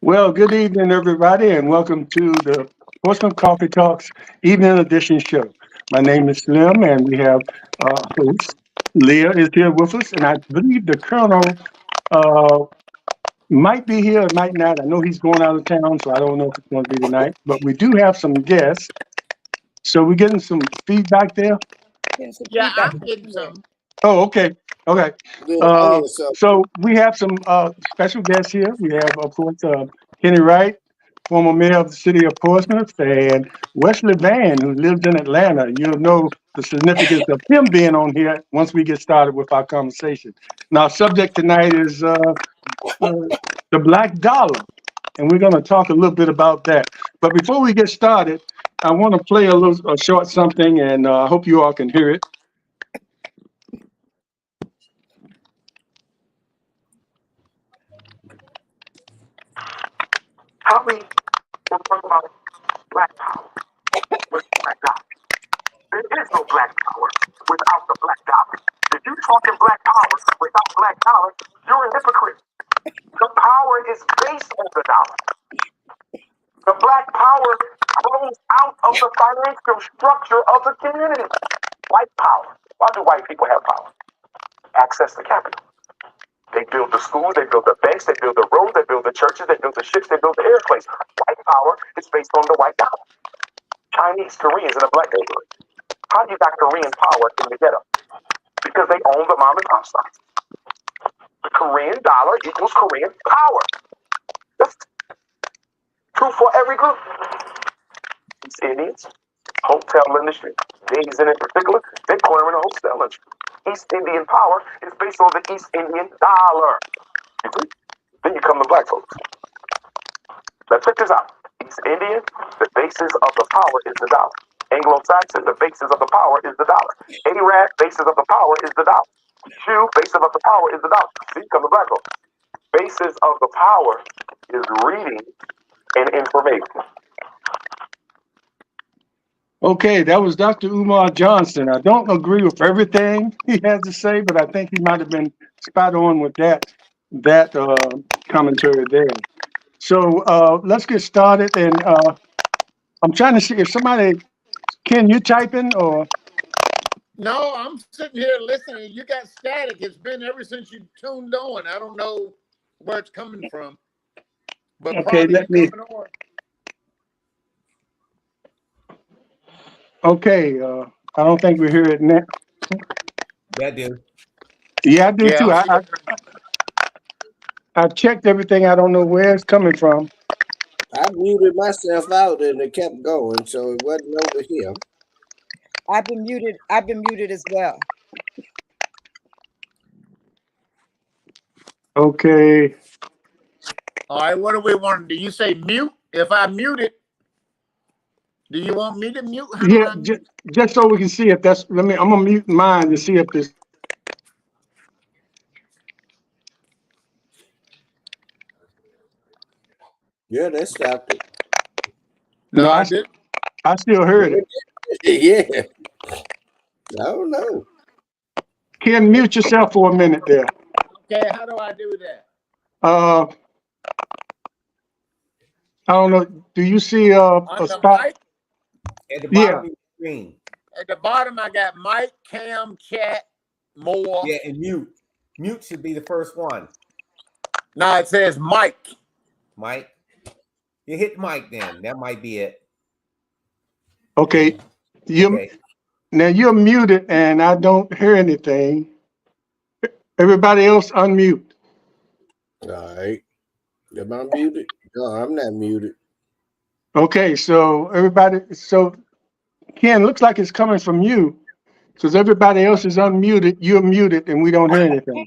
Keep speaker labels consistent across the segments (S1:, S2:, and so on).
S1: Well, good evening, everybody, and welcome to the Portsmouth Coffee Talks Evening Edition show. My name is Slim, and we have host Leah is here with us, and I believe the Colonel might be here, might not. I know he's going out of town, so I don't know if it's going to be tonight. But we do have some guests, so we're getting some feedback there.
S2: Yeah, I'm getting some.
S1: Oh, okay. So we have some special guests here. We have, of course, Kenny Wright, former mayor of the city of Portsmouth, and Wesley Van, who lives in Atlanta. You'll know the significance of him being on here once we get started with our conversation. Now, our subject tonight is the black dollar, and we're going to talk a little bit about that. But before we get started, I want to play a short something, and I hope you all can hear it.
S3: How we will talk about black power with black dollar. There is no black power without the black dollar. If you're talking black power without black dollar, you're a hypocrite. The power is based on the dollar. The black power grows out of the financial structure of the community. White power. Why do white people have power? Access to capital. They build the schools, they build the banks, they build the roads, they build the churches, they build the ships, they build the airplanes. White power is based on the white dollar. Chinese, Koreans in a black neighborhood. How do you got Korean power in the ghetto? Because they own the mom and pop stores. The Korean dollar equals Korean power. That's true for every group. East Indians, hotel industry, Asian in particular, they're cornering the hotel industry. East Indian power is based on the East Indian dollar. Then you come to black folks. Now check this out. East Indian, the basis of the power is the dollar. Anglo-Saxon, the basis of the power is the dollar. Arab, basis of the power is the dollar. Jew, basis of the power is the dollar. See, come to black folks. Basis of the power is reading and information.
S1: Okay, that was Dr. Umar Johnson. I don't agree with everything he has to say, but I think he might have been spot on with that commentary there. So let's get started. And I'm trying to see if somebody, Ken, you typing or?
S2: No, I'm sitting here listening. You got static. It's been ever since you tuned on. I don't know where it's coming from. But
S1: okay, let me. Okay, I don't think we hear it now.
S4: Yeah, I do.
S1: Yeah, I do too. I checked everything. I don't know where it's coming from.
S5: I muted myself out and it kept going, so it wasn't over here.
S6: I've been muted as well.
S1: Okay.
S2: All right, what do we want? Do you say mute? If I mute it, do you want me to mute?
S1: Yeah, just so we can see if that's. I'm gonna mute mine to see if this.
S5: Yeah, that stopped it.
S1: No, I still heard it.
S5: Yeah. I don't know.
S1: Ken, mute yourself for a minute there.
S2: Okay, how do I do that?
S1: I don't know. Do you see a spot?
S2: Mic?
S4: At the bottom of your screen.
S2: At the bottom, I got mic, cam, chat, more.
S4: Yeah, and mute. Mute should be the first one.
S2: No, it says mic.
S4: Mike. You hit mic then. That might be it.
S1: Okay. Now you're muted and I don't hear anything. Everybody else unmute.
S5: All right. Am I muted? No, I'm not muted.
S1: Okay, so Ken, looks like it's coming from you because everybody else is unmuted. You're muted and we don't hear anything.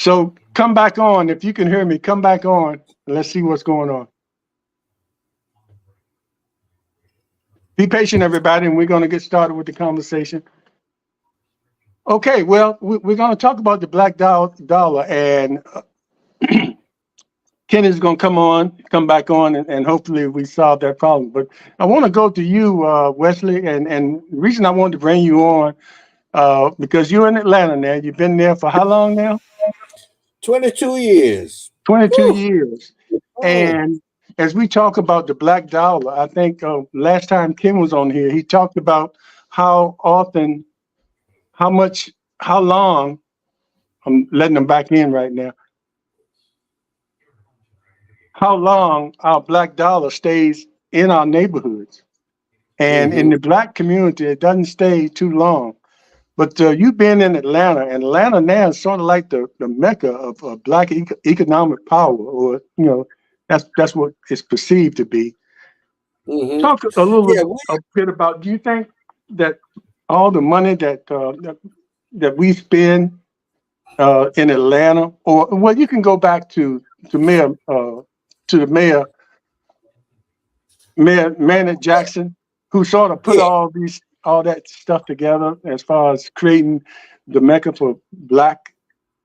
S1: So come back on. If you can hear me, come back on. Let's see what's going on. Be patient, everybody, and we're going to get started with the conversation. Okay, well, we're going to talk about the black dollar, and Kenny's going to come back on, and hopefully we solve that problem. But I want to go to you, Wesley, and the reason I wanted to bring you on, because you're in Atlanta now. You've been there for how long now?
S5: 22 years.
S1: 22
S5: Woo.
S1: years.
S5: Oh.
S1: And as we talk about the black dollar, I think last time Ken was on here, he talked about how often, how long, I'm letting them back in right now, how long our black dollar stays in our neighborhoods. And in the black community, it doesn't stay too long. But you've been in Atlanta, and Atlanta now is sort of like the mecca of black economic power, or, you know, that's what it's perceived to be. Talk a little bit about, do you think that all the money that we spend in Atlanta, or, well, you can go back to the mayor, Maynard Jackson, who sort of put all that stuff together as far as creating the mecca for black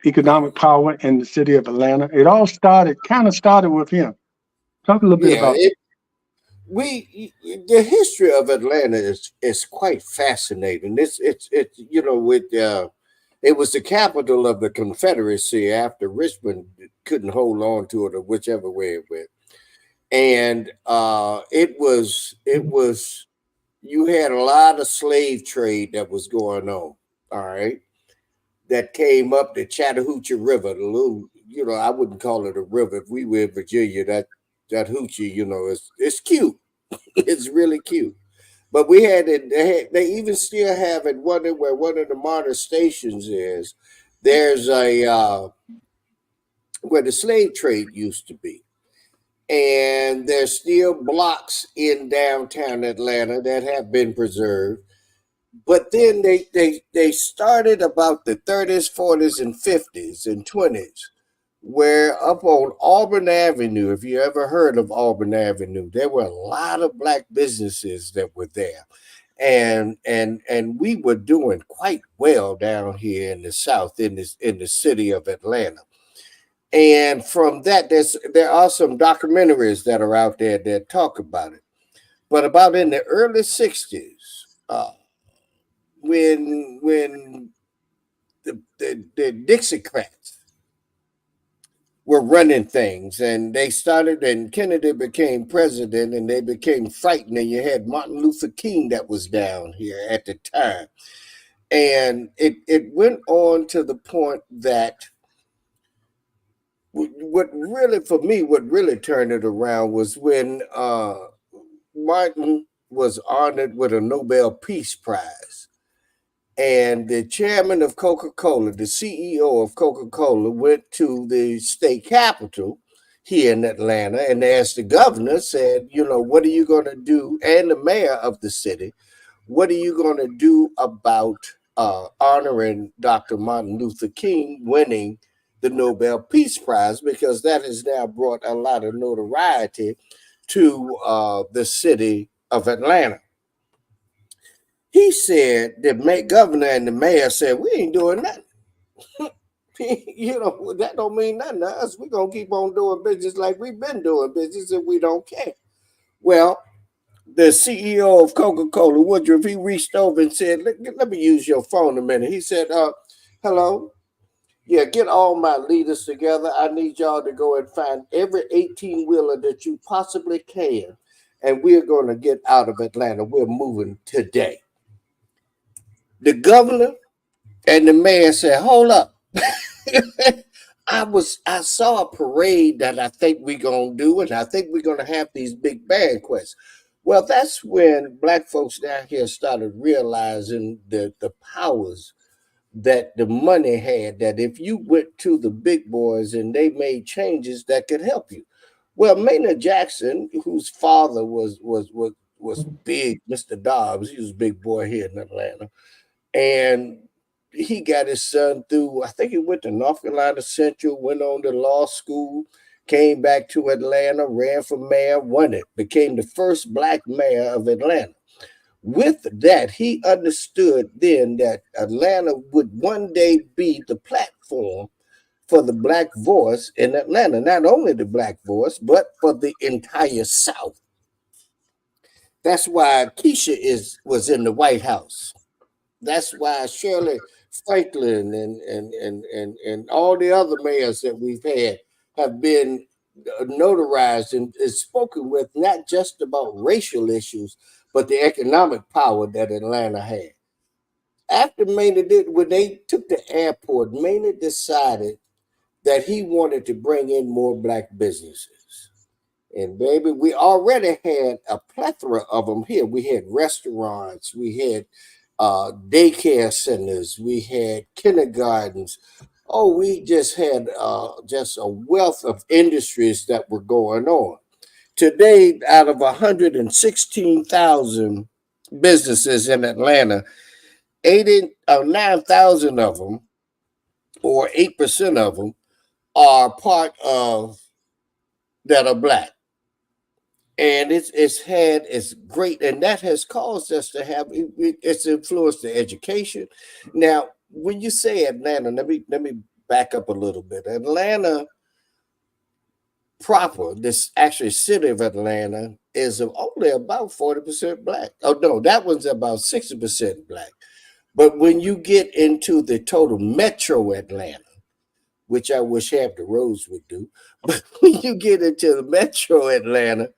S1: economic power in the city of Atlanta. It all kind of started with him. Talk a little bit about it.
S5: The history of Atlanta is quite fascinating. It's you know, it was the capital of the Confederacy after Richmond couldn't hold on to it, or whichever way it went. And it was you had a lot of slave trade that was going on, all right, that came up the Chattahoochee River, the little, you know, I wouldn't call it a river. If we were in Virginia, that hoochie, you know, it's cute. It's really cute. But we had it, they even still have it, where one of the modern stations is. There's where the slave trade used to be. And there's still blocks in downtown Atlanta that have been preserved. But then they started about the 30s, 40s, and 50s and 20s, where up on Auburn Avenue, if you ever heard of Auburn Avenue, there were a lot of black businesses that were there. And we were doing quite well down here in the South, in the city of Atlanta. And from that, there are some documentaries that are out there that talk about it. But about in the early 60s, when the Dixiecrats were running things, and they started, and Kennedy became president, and they became frightened, and you had Martin Luther King that was down here at the time. And it went on to the point that what really turned it around was when Martin was honored with a Nobel Peace Prize. And the chairman of Coca-Cola, the CEO of Coca-Cola, went to the state capitol here in Atlanta and asked the governor, said, you know, what are you going to do? And the mayor of the city, what are you going to do about honoring Dr. Martin Luther King winning the Nobel Peace Prize, because that has now brought a lot of notoriety to the city of Atlanta. He said, the governor and the mayor said, we ain't doing nothing. You know, that don't mean nothing to us. We're going to keep on doing business like we've been doing business, and we don't care. Well, the CEO of Coca-Cola, Woodruff, he reached over and said, let me use your phone a minute. He said, hello? Yeah, get all my leaders together. I need y'all to go and find every 18-wheeler that you possibly can. And we're going to get out of Atlanta. We're moving today. The governor and the mayor said, hold up. I saw a parade that I think we're going to do, and I think we're going to have these big banquets. Well, that's when black folks down here started realizing the powers that the money had, that if you went to the big boys and they made changes that could help you. Well, Maynard Jackson, whose father was big, Mr. Dobbs, he was a big boy here in Atlanta. And he got his son through, I think he went to North Carolina Central, went on to law school, came back to Atlanta, ran for mayor, won it, became the first Black mayor of Atlanta. With that, he understood then that Atlanta would one day be the platform for the Black voice in Atlanta. Not only the Black voice, but for the entire South. That's why Keisha was in the White House. That's why Shirley Franklin and all the other mayors that we've had have been notarized and spoken with, not just about racial issues, but the economic power that Atlanta had. After Maynard when they took the airport, Maynard decided that he wanted to bring in more Black businesses. And baby, we already had a plethora of them here. We had restaurants, we had daycare centers, we had kindergartens. Oh, we just had just a wealth of industries that were going on. Today, out of 116,000 businesses in Atlanta, 9,000 of them, or 8% of them, are part of that are Black. And it's great, and that has caused us to have it's influenced the education. Now, when you say Atlanta, let me back up a little bit. Atlanta proper, this actually city of Atlanta, is only about 40% Black. Oh no, that one's about 60% Black. But when you get into the total metro Atlanta, which I wish Hampton Roads would do, but when you get into the metro Atlanta,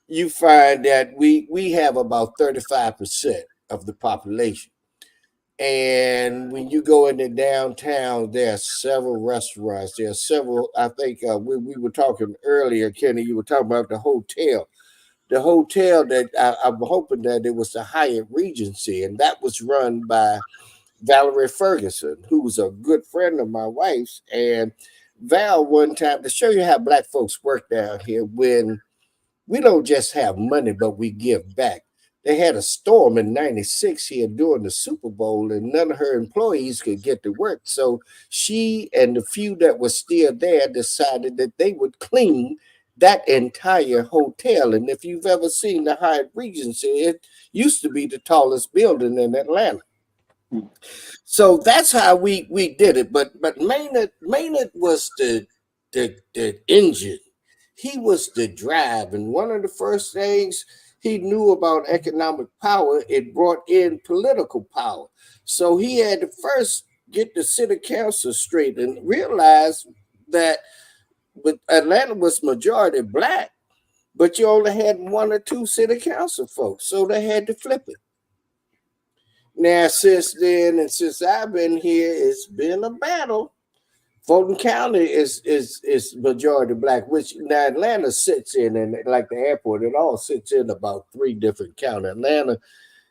S5: you find that we have about 35% of the population. And when you go into downtown, there are several restaurants. There are several, I think we were talking earlier, Kenny, you were talking about the hotel. The hotel that I'm hoping that it was the Hyatt Regency, and that was run by Valerie Ferguson, who was a good friend of my wife's. And Val, one time, to show you how Black folks work down here, when we don't just have money, but we give back. They had a storm in '96 here during the Super Bowl, and none of her employees could get to work. So she and the few that were still there decided that they would clean that entire hotel. And if you've ever seen the Hyatt Regency, it used to be the tallest building in Atlanta. So that's how we did it. But Maynard was the engine. He was the drive. And one of the first things he knew about economic power, it brought in political power. So he had to first get the city council straight and realize that Atlanta was majority Black, but you only had one or two city council folks. So they had to flip it. Now, since then, and since I've been here, it's been a battle. Fulton County is majority Black, which now Atlanta sits in, and like the airport, it all sits in about 3 different counties. Atlanta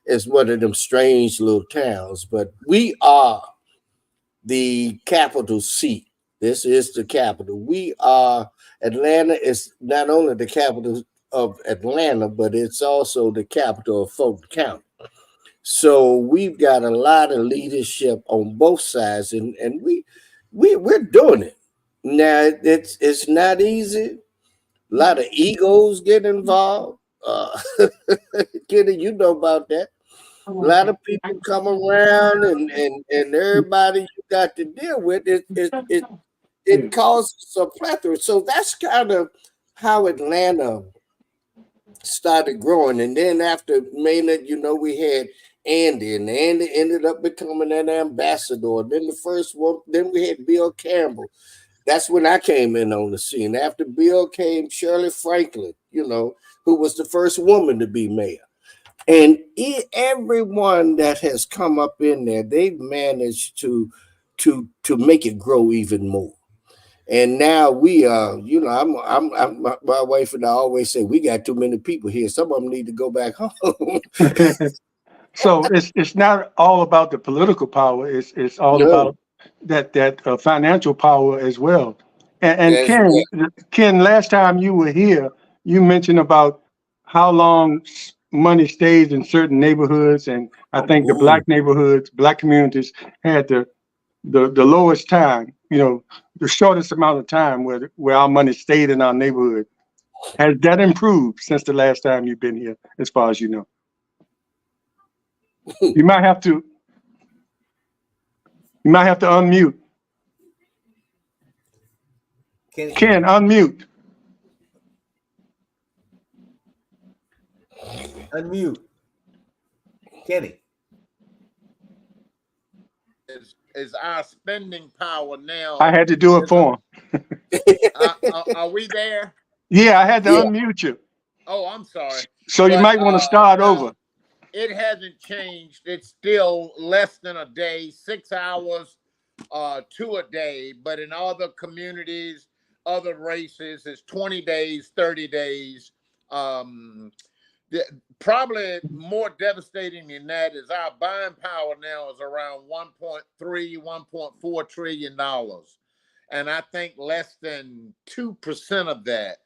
S5: is one of them strange little towns, but we are the capital seat. This is the capital. Atlanta is not only the capital of Atlanta, but it's also the capital of Fulton County. So we've got a lot of leadership on both sides, and we're doing it. Now, it's not easy. A lot of egos get involved. Kenny, you know about that. A lot of people come around, and everybody you got to deal with, it causes a plethora. So that's kind of how Atlanta started growing. And then after Maynard, we had Andy, and Andy ended up becoming an ambassador. Then the first one, then we had Bill Campbell. That's when I came in on the scene. After Bill came Shirley Franklin, who was the first woman to be mayor. And everyone that has come up in there, they've managed to make it grow even more. And now we are, my wife and I always say we got too many people here. Some of them need to go back home.
S1: So it's not all about the political power. It's all about that financial power as well. And Ken, last time you were here, you mentioned about how long money stays in certain neighborhoods, and I think the
S5: Ooh.
S1: black neighborhoods, black communities had the lowest time, the shortest amount of time where our money stayed in our neighborhood. Has that improved since the last time you've been here, as far as you know? You might have to unmute. Ken, unmute.
S4: Unmute. Kenny.
S2: Is our spending power now?
S1: I had to do it for him.
S2: Are we there?
S1: Yeah, I had to
S5: Yeah.
S1: unmute you.
S2: Oh, I'm sorry.
S1: So you
S2: But,
S1: might want to start
S2: no,
S1: over.
S2: It hasn't changed. It's still less than a day, 6 hours to a day. But in other communities, other races, it's 20 days, 30 days. Probably more devastating than that is our buying power now is around $1.3, $1.4 trillion. And I think less than 2% of that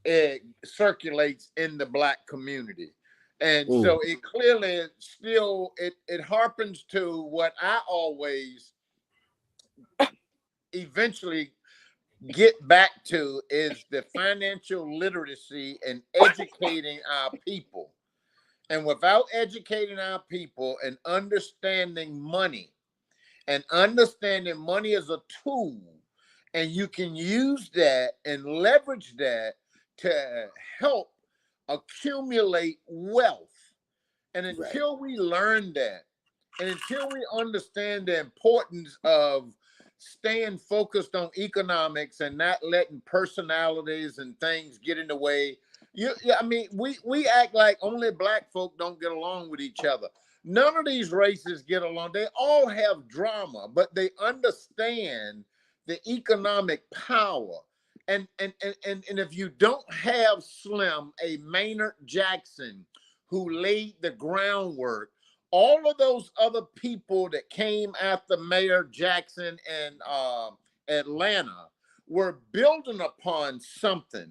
S2: it circulates in the black community. And so it clearly still it harpens to what I always eventually get back to is the financial literacy and educating our people. And without educating our people and understanding money as a tool, and you can use that and leverage that to help accumulate wealth. And until we learn that, and until we understand the importance of staying focused on economics and not letting personalities and things get in the way. We act like only black folk don't get along with each other. None of these races get along. They all have drama, but they understand the economic power. And if you don't have Slim, a Maynard Jackson, who laid the groundwork, all of those other people that came after Mayor Jackson in Atlanta were building upon something.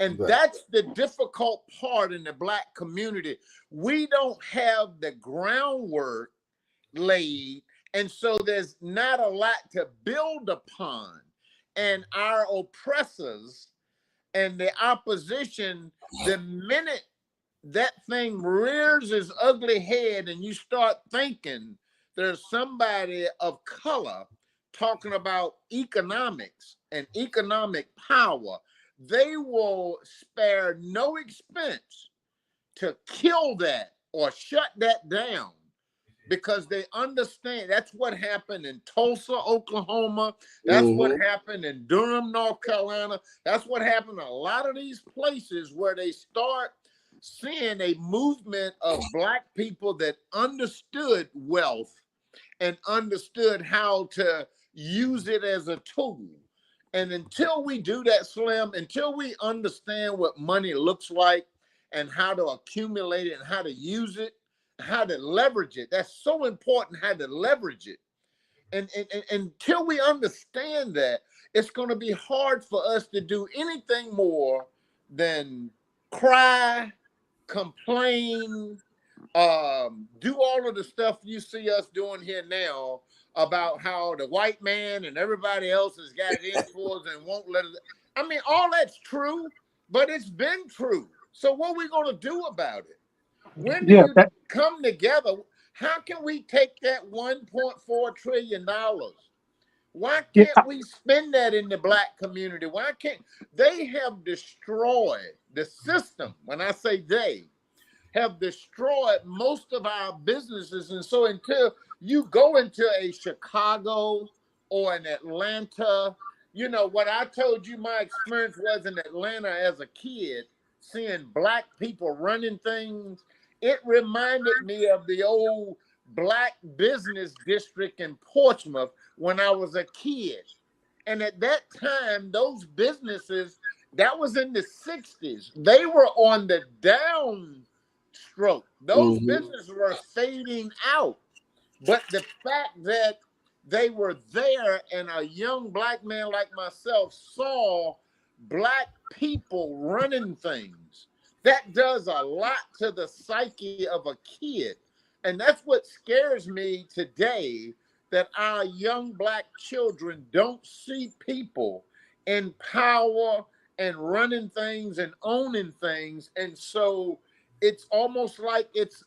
S2: And that's the difficult part in the black community. We don't have the groundwork laid, and so there's not a lot to build upon. And our oppressors and the opposition, the minute that thing rears its ugly head and you start thinking there's somebody of color talking about economics and economic power, they will spare no expense to kill that or shut that down, because they understand that's what happened in Tulsa, Oklahoma. That's what happened in Durham, North Carolina. That's what happened in a lot of these places where they start seeing a movement of black people that understood wealth and understood how to use it as a tool. And until we do that, Slim, until we understand what money looks like and how to accumulate it and how to use it, how to leverage it, that's so important, how to leverage it. And until we understand that, it's going to be hard for us to do anything more than cry, complain, do all of the stuff you see us doing here now about how the white man and everybody else has got it in for us and won't let it. I mean, all that's true, but it's been true. So what are we going to do about it? When do you come together? How can we take that $1.4 trillion? Why can't we spend that in the black community? Why can't they have destroyed the system? When I say they have destroyed most of our businesses. And so until you go into a Chicago or an Atlanta, you know, what I told you my experience was in Atlanta as a kid, seeing black people running things, it reminded me of the old black business district in Portsmouth when I was a kid. And at that time, those businesses, that was in the 60s, they were on the downstroke. Those businesses were fading out. But the fact that they were there and a young black man like myself saw black people running things, that does a lot to the psyche of a kid. And that's what scares me today, that our young Black children don't see people in power and running things and owning things. And so it's almost like it's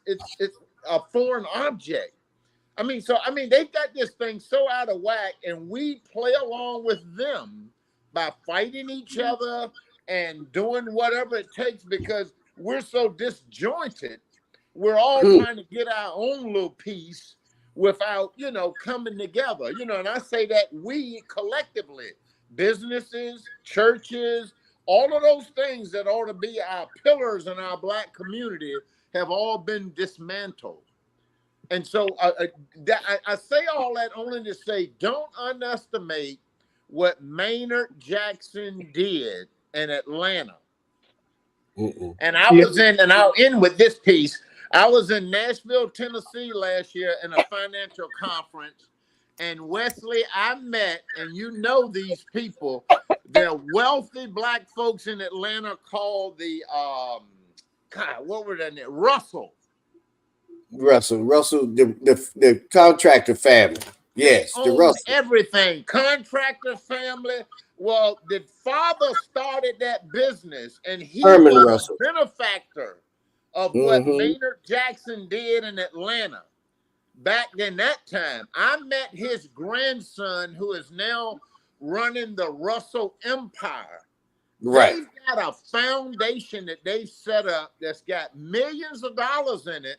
S2: a foreign object. I mean, they've got this thing so out of whack, and we play along with them by fighting each other and doing whatever it takes because we're so disjointed. We're all trying to get our own little piece without, coming together. And I say that we collectively, businesses, churches, all of those things that ought to be our pillars in our Black community have all been dismantled. And so I say all that only to say, don't underestimate what Maynard Jackson did in Atlanta. And I'll end with this piece. I was in Nashville, Tennessee last year in a financial conference. And Wesley, I met, and these people, they're wealthy Black folks in Atlanta called the, what were their name? Russell,
S5: the contractor family. Yes, the Russell.
S2: Everything, contractor family. Well, the father started that business, and he
S5: Herman
S2: was
S5: Russell.
S2: a benefactor of what Maynard Jackson did in Atlanta back in that time. I met his grandson, who is now running the Russell Empire.
S5: Right.
S2: They've got a foundation that they set up that's got millions of dollars in it.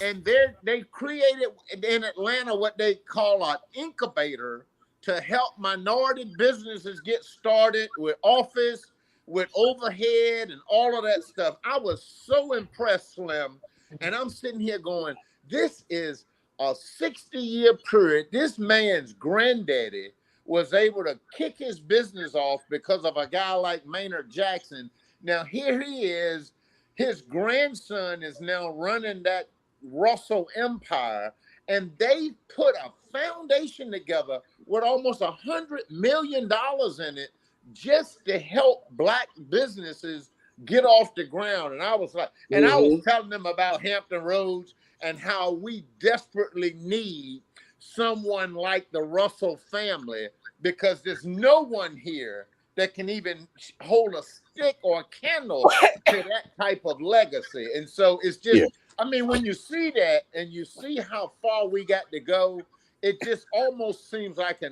S2: And they created in Atlanta what they call an incubator to help minority businesses get started with office, with overhead, and all of that stuff. I was so impressed, Slim. And I'm sitting here going, this is a 60-year period. This man's granddaddy was able to kick his business off because of a guy like Maynard Jackson. Now, here he is. His grandson is now running that Russell Empire, and they put a foundation together with almost $100 million in it just to help Black businesses get off the ground. And I was like, and I was telling them about Hampton Roads and how we desperately need someone like the Russell family, because there's no one here that can even hold a stick or a candle to that type of legacy. And so it's just, when you see that and you see how far we got to go, it just almost seems like a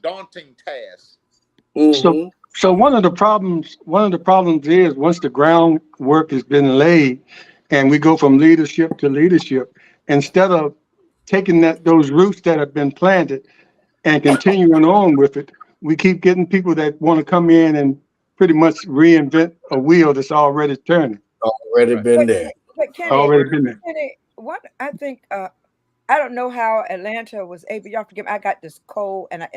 S2: daunting task.
S1: So one of the problems is once the groundwork has been laid and we go from leadership to leadership, instead of taking those roots that have been planted and continuing on with it, we keep getting people that want to come in and pretty much reinvent a wheel that's already turning.
S5: Already been there.
S6: But Kenny, what I think, I don't know how Atlanta was able. Y'all forgive me. I got this cold, and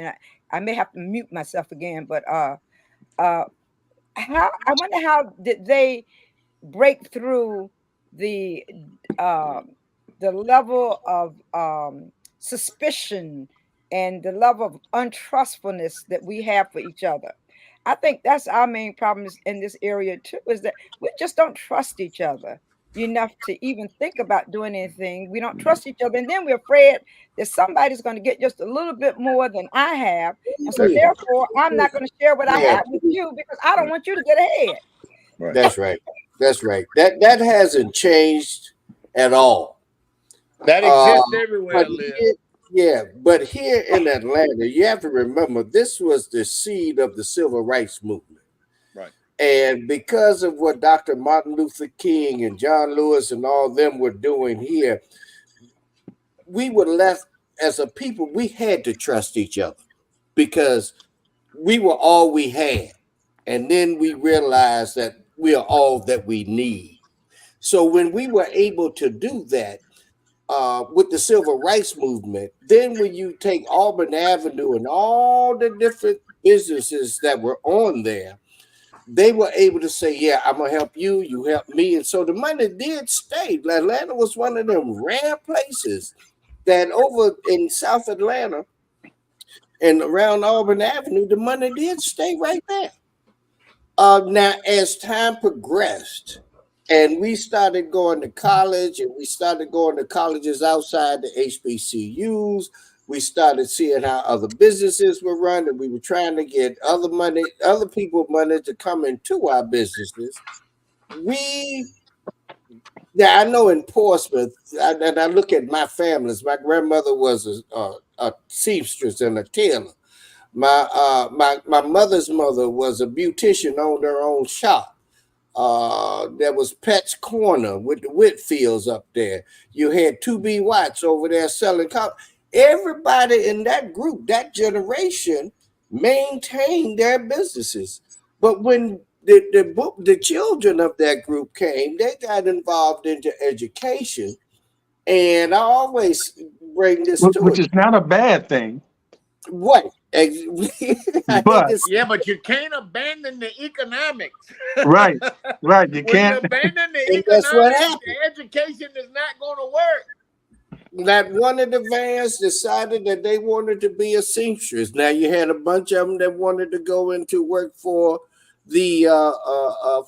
S6: I may have to mute myself again. But I wonder how did they break through the level of suspicion and the level of untrustfulness that we have for each other. I think that's our main problem in this area too, is that we just don't trust each other enough to even think about doing anything. We don't trust each other, and then we're afraid that somebody's going to get just a little bit more than I have, and so therefore I'm not going to share what I have with you because I don't want you to get ahead.
S5: Right. That's right. That hasn't changed at all.
S2: That exists everywhere.
S5: But here in Atlanta, you have to remember this was the seed of the civil rights movement. And because of what Dr. Martin Luther King and John Lewis and all them were doing here, we were left as a people, we had to trust each other because we were all we had. And then we realized that we are all that we need. So when we were able to do that with the civil rights movement, then when you take Auburn Avenue and all the different businesses that were on there, they were able to say, yeah, I'm going to help you, you help me. And so the money did stay. Atlanta was one of them rare places that over in South Atlanta and around Auburn Avenue, the money did stay right there. Now, as time progressed, and we started going to college, and we started going to colleges outside the HBCUs, we started seeing how other businesses were run, and we were trying to get other people money to come into our businesses. I know in Portsmouth, and I look at my families. My grandmother was a seamstress and a tailor. My mother's mother was a beautician, owned her own shop. There was Pet's Corner with the Whitfields up there. You had 2B Watts over there selling coffee. Everybody in that group, that generation, maintained their businesses. But when the children of that group came, they got involved into education. And I always bring this to
S1: which
S5: it.
S1: is not a bad thing.
S5: What?
S1: But
S2: Yeah, but you can't abandon the economics.
S1: right. You
S2: When you
S1: can't.
S2: abandon the
S5: And that's what
S2: economics,
S5: happened.
S2: the education is not going to work.
S5: That one of the vans decided that they wanted to be a seamstress. Now you had a bunch of them that wanted to go into work for the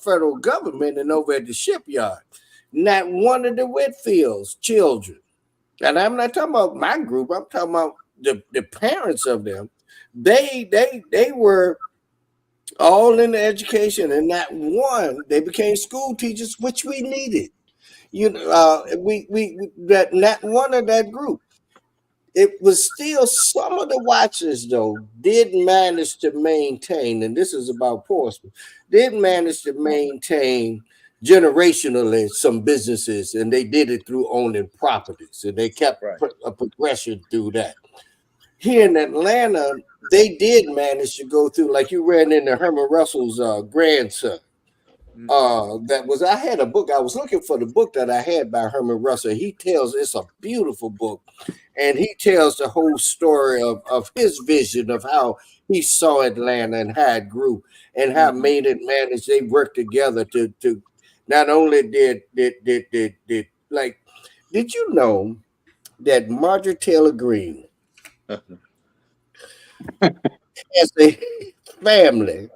S5: federal government and over at the shipyard. Not one of the Whitfields' children, and I'm not talking about my group. I'm talking about the parents of them. They were all in the education, and not one. They became school teachers, which we needed. That not one of that group. It was still some of the watchers though did manage to maintain, and this is about Portsmouth, did manage to maintain generationally some businesses, and they did it through owning properties, and they kept a progression through that. Here in Atlanta, they did manage to go through, like you ran into Herman Russell's grandson. I had a book. I was looking for the book that I had by Herman Russell. It's a beautiful book, and he tells the whole story of his vision of how he saw Atlanta and how it grew and how Made It managed. They worked together to not only did you know that Marjorie Taylor Greene has a family,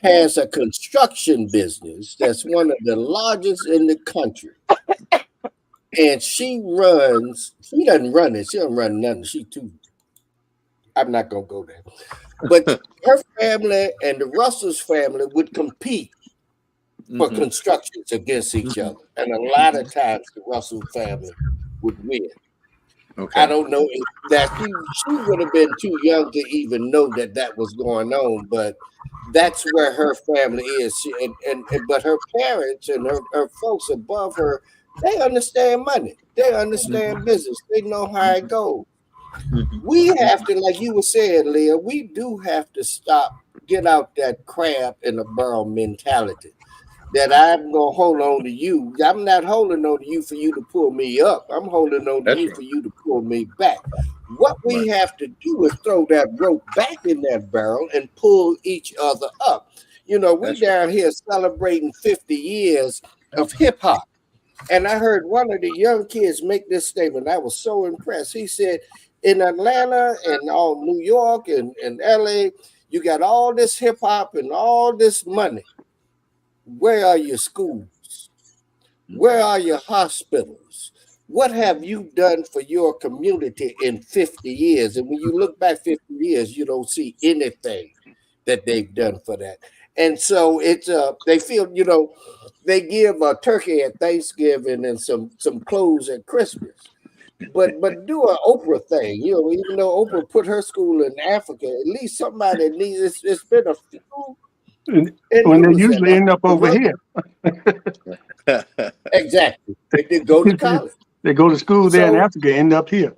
S5: has a construction business that's one of the largest in the country. And she doesn't run it. She don't run nothing. I'm not going to go there. But her family and the Russell's family would compete for constructions against each other. And a lot of times the Russell family would win. Okay. I don't know if that she would have been too young to even know that was going on, but that's where her family is. But her parents and her folks above her, they understand money. They understand business. They know how it goes. We have to, like you were saying, Leah, we do have to get out that crab in the barrel mentality. That I'm going to hold on to you. I'm not holding on to you for you to pull me up. I'm holding on to you for you to pull me back. What we have to do is throw that rope back in that barrel and pull each other up. You know, we're down here celebrating 50 years of hip hop. And I heard one of the young kids make this statement. I was so impressed. He said, in Atlanta and all New York and LA, you got all this hip hop and all this money. Where are your schools? Where are your hospitals? What have you done for your community in 50 years? And when you look back 50 years, you don't see anything that they've done for that. And so it's they feel, you know, they give a turkey at Thanksgiving and some clothes at Christmas. But do an Oprah thing, you know, even though Oprah put her school in Africa, at least somebody needs, it's been a few.
S1: When they usually end up over here.
S5: Exactly. They go to college.
S1: They go to school there in Africa, end up here.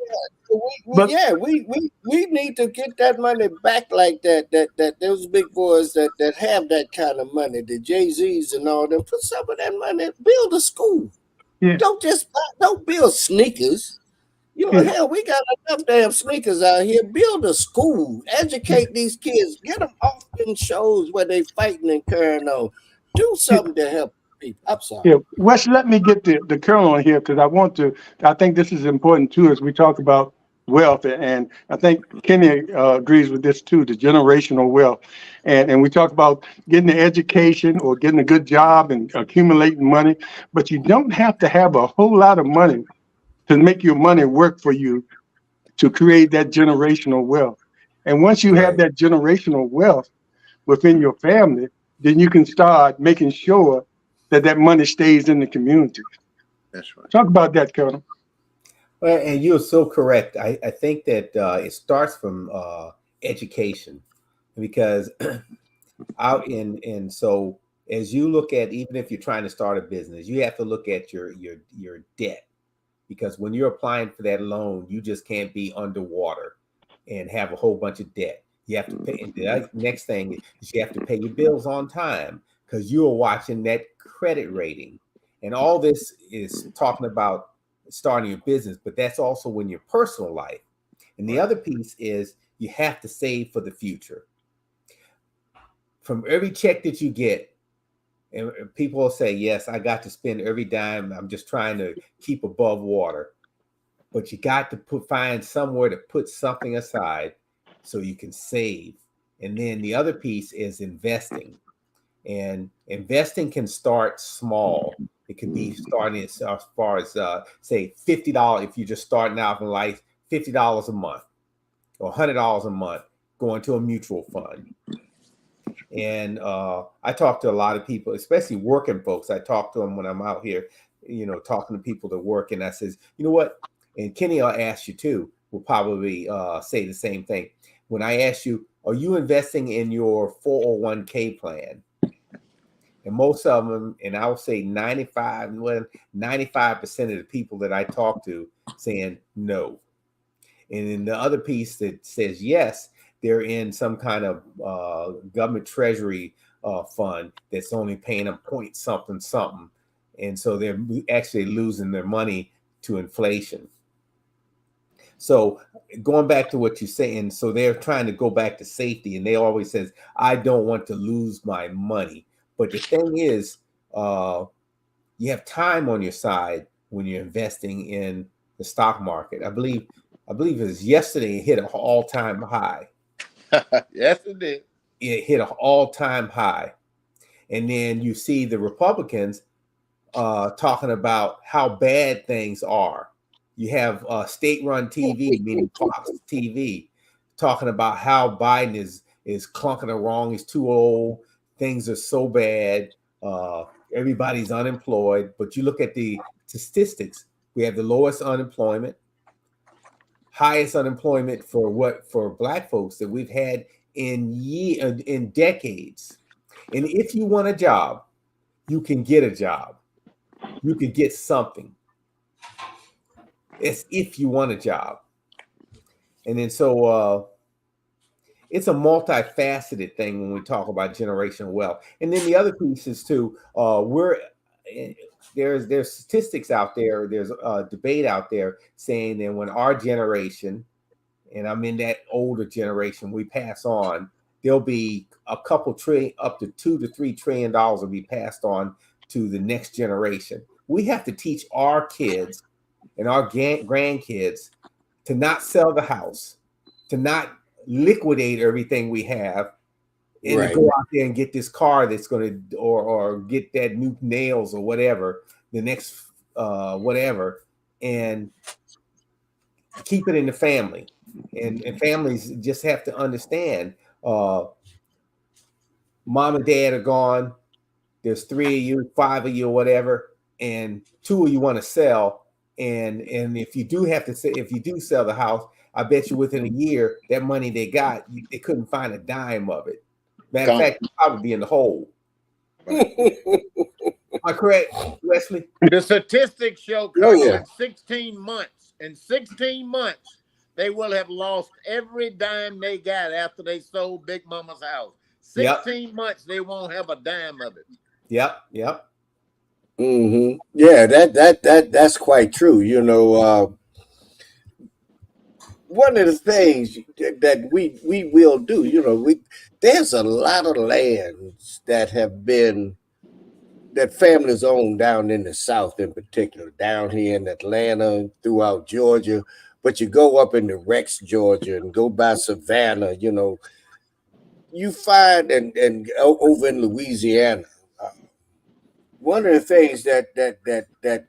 S5: We need to get that money back like that. That those big boys that have that kind of money, the Jay-Z's and all them, put some of that money, build a school. Yeah. Don't build sneakers. You know, hell, we got enough damn sneakers out here. Build a school, educate these kids, get them off in shows where they fighting and carrying on. Do something to help people. I'm sorry.
S1: Yeah, Wes, let me get the Colonel on here because I think this is important too as we talk about wealth, and I think Kenny agrees with this too, the generational wealth. And we talk about getting an education or getting a good job and accumulating money, but you don't have to have a whole lot of money to make your money work for you to create that generational wealth. And once you have
S4: Right.
S1: that generational wealth within your family, then you can start making sure that that money stays in the community.
S2: That's right.
S1: Talk about that, Colonel.
S4: Well, and you're so correct. I think that it starts from education, because out in so as you look at, even if you're trying to start a business, you have to look at your debt, because when you're applying for that loan, you just can't be underwater and have a whole bunch of debt. You have to pay. And the next thing is you have to pay your bills on time, because you are watching that credit rating. And all this is talking about starting your business, but that's also in your personal life. And the other piece is you have to save for the future. From every check that you get, and people will say, yes, I got to spend every dime. I'm just trying to keep above water. But you got to find somewhere to put something aside so you can save. And then the other piece is investing. And investing can start small. It could be starting as far as, say, $50 if you're just starting out in life, $50 a month or $100 a month going to a mutual fund. And I talk to a lot of people, especially working folks. I talk to them when I'm out here, talking to people that work. And I says, you know what? And Kenny, I'll ask you too, will probably say the same thing. When I ask you, are you investing in your 401k plan? And most of them, and I would say 95% of the people that I talk to saying no. And then the other piece that says yes, they're in some kind of government treasury fund that's only paying them point something. And so they're actually losing their money to inflation. So going back to what you're saying, so they're trying to go back to safety, and they always says, I don't want to lose my money. But the thing is, you have time on your side when you're investing in the stock market. I believe it was yesterday it hit an all-time high.
S2: Yes, it did.
S4: It hit an all-time high. And then you see the Republicans talking about how bad things are. You have state-run TV, meaning Fox TV, talking about how Biden is clunking along. He's too old. Things are so bad. Everybody's unemployed. But you look at the statistics. We have the lowest unemployment, highest unemployment for Black folks that we've had in decades. And if you want a job, you can get a job. You can get something. It's if you want a job. And then so it's a multifaceted thing when we talk about generational wealth. And then the other piece is too, there's statistics out there, there's a debate out there saying that when our generation, and I'm in that older generation, we pass on, there'll be a couple trillion, up to $2 to $3 trillion will be passed on to the next generation. We have to teach our kids and our grandkids to not sell the house, to not liquidate everything we have, and
S5: Right.
S4: to go out there and get this car that's going to, or get that new nails or whatever, the next whatever, and keep it in the family. And families just have to understand, mom and dad are gone. There's 3 of you, 5 of you, or whatever, and 2 of you want to sell. And if you do sell the house, I bet you within a year, that money they got, they couldn't find a dime of it. Matter of fact, you'd probably be in the hole. Am I correct, Wesley?
S2: The statistics show,
S5: Oh, yeah.
S2: in 16 months, they will have lost every dime they got after they sold Big Mama's house. 16 months, they won't have a dime of it.
S4: Yep.
S5: Mm-hmm. Yeah, that's quite true. One of the things that we will do, there's a lot of lands that families own down in the South, in particular, down here in Atlanta, throughout Georgia, But you go up into Rex, Georgia, and go by Savannah, you know, you find over in Louisiana. One of the things and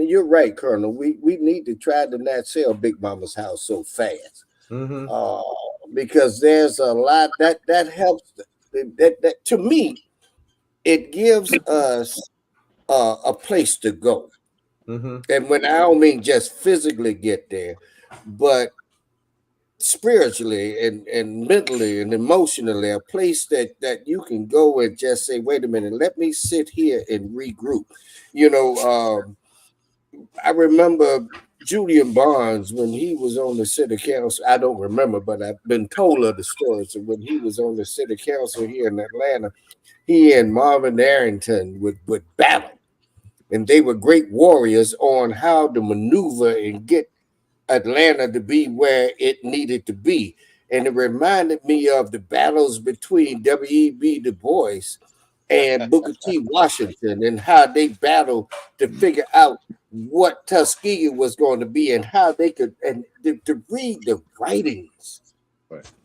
S5: you're right, Colonel. We need to try to not sell Big Mama's house so fast,
S4: Mm-hmm.
S5: because there's a lot that helps. That to me, it gives us a place to go.
S4: Mm-hmm.
S5: And when I don't mean just physically get there, but spiritually and mentally and emotionally, a place that you can go and just say, wait a minute, let me sit here and regroup. You know, I remember Julian Barnes when he was on the city council. I don't remember, but I've been told of the story. So when he was on the city council here in Atlanta, he and Marvin Arrington would battle. And they were great warriors on how to maneuver and get Atlanta to be where it needed to be. And it reminded me of the battles between W.E.B. Du Bois and Booker T. Washington and how they battled to figure out what Tuskegee was going to be and how they could, and to read the writings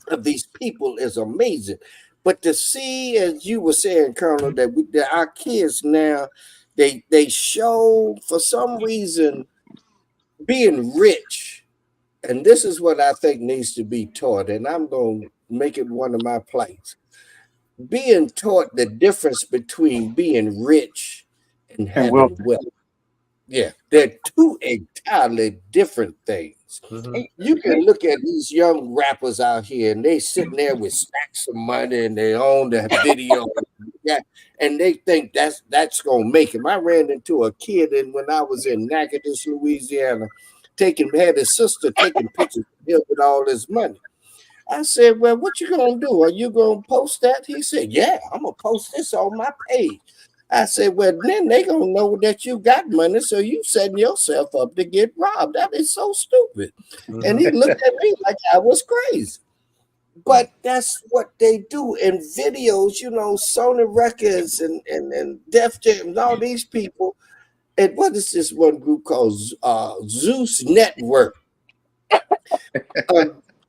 S5: of these people is amazing. But to see, as you were saying, Colonel, that our kids now, they show for some reason being rich, and this is what I think needs to be taught, and I'm going to make it one of my plights. Being taught the difference between being rich and having
S1: wealthy.
S5: wealth. Yeah, they're two entirely different things.
S4: Mm-hmm.
S5: You can look at these young rappers out here, and they sitting there with stacks of money, and they own the video, and they think that's gonna make him. I ran into a kid, and when I was in Natchitoches, Louisiana, had his sister taking pictures of him with all his money. I said, "Well, what you gonna do? Are you gonna post that?" He said, "Yeah, I'm gonna post this on my page." I said, "Well, then they gonna know that you got money, so you setting yourself up to get robbed. That is so stupid."
S4: Mm-hmm.
S5: And he looked at me like I was crazy. But that's what they do in videos, you know, Sony Records and Def Jam and all these people. And what is this one group called Zeus Network?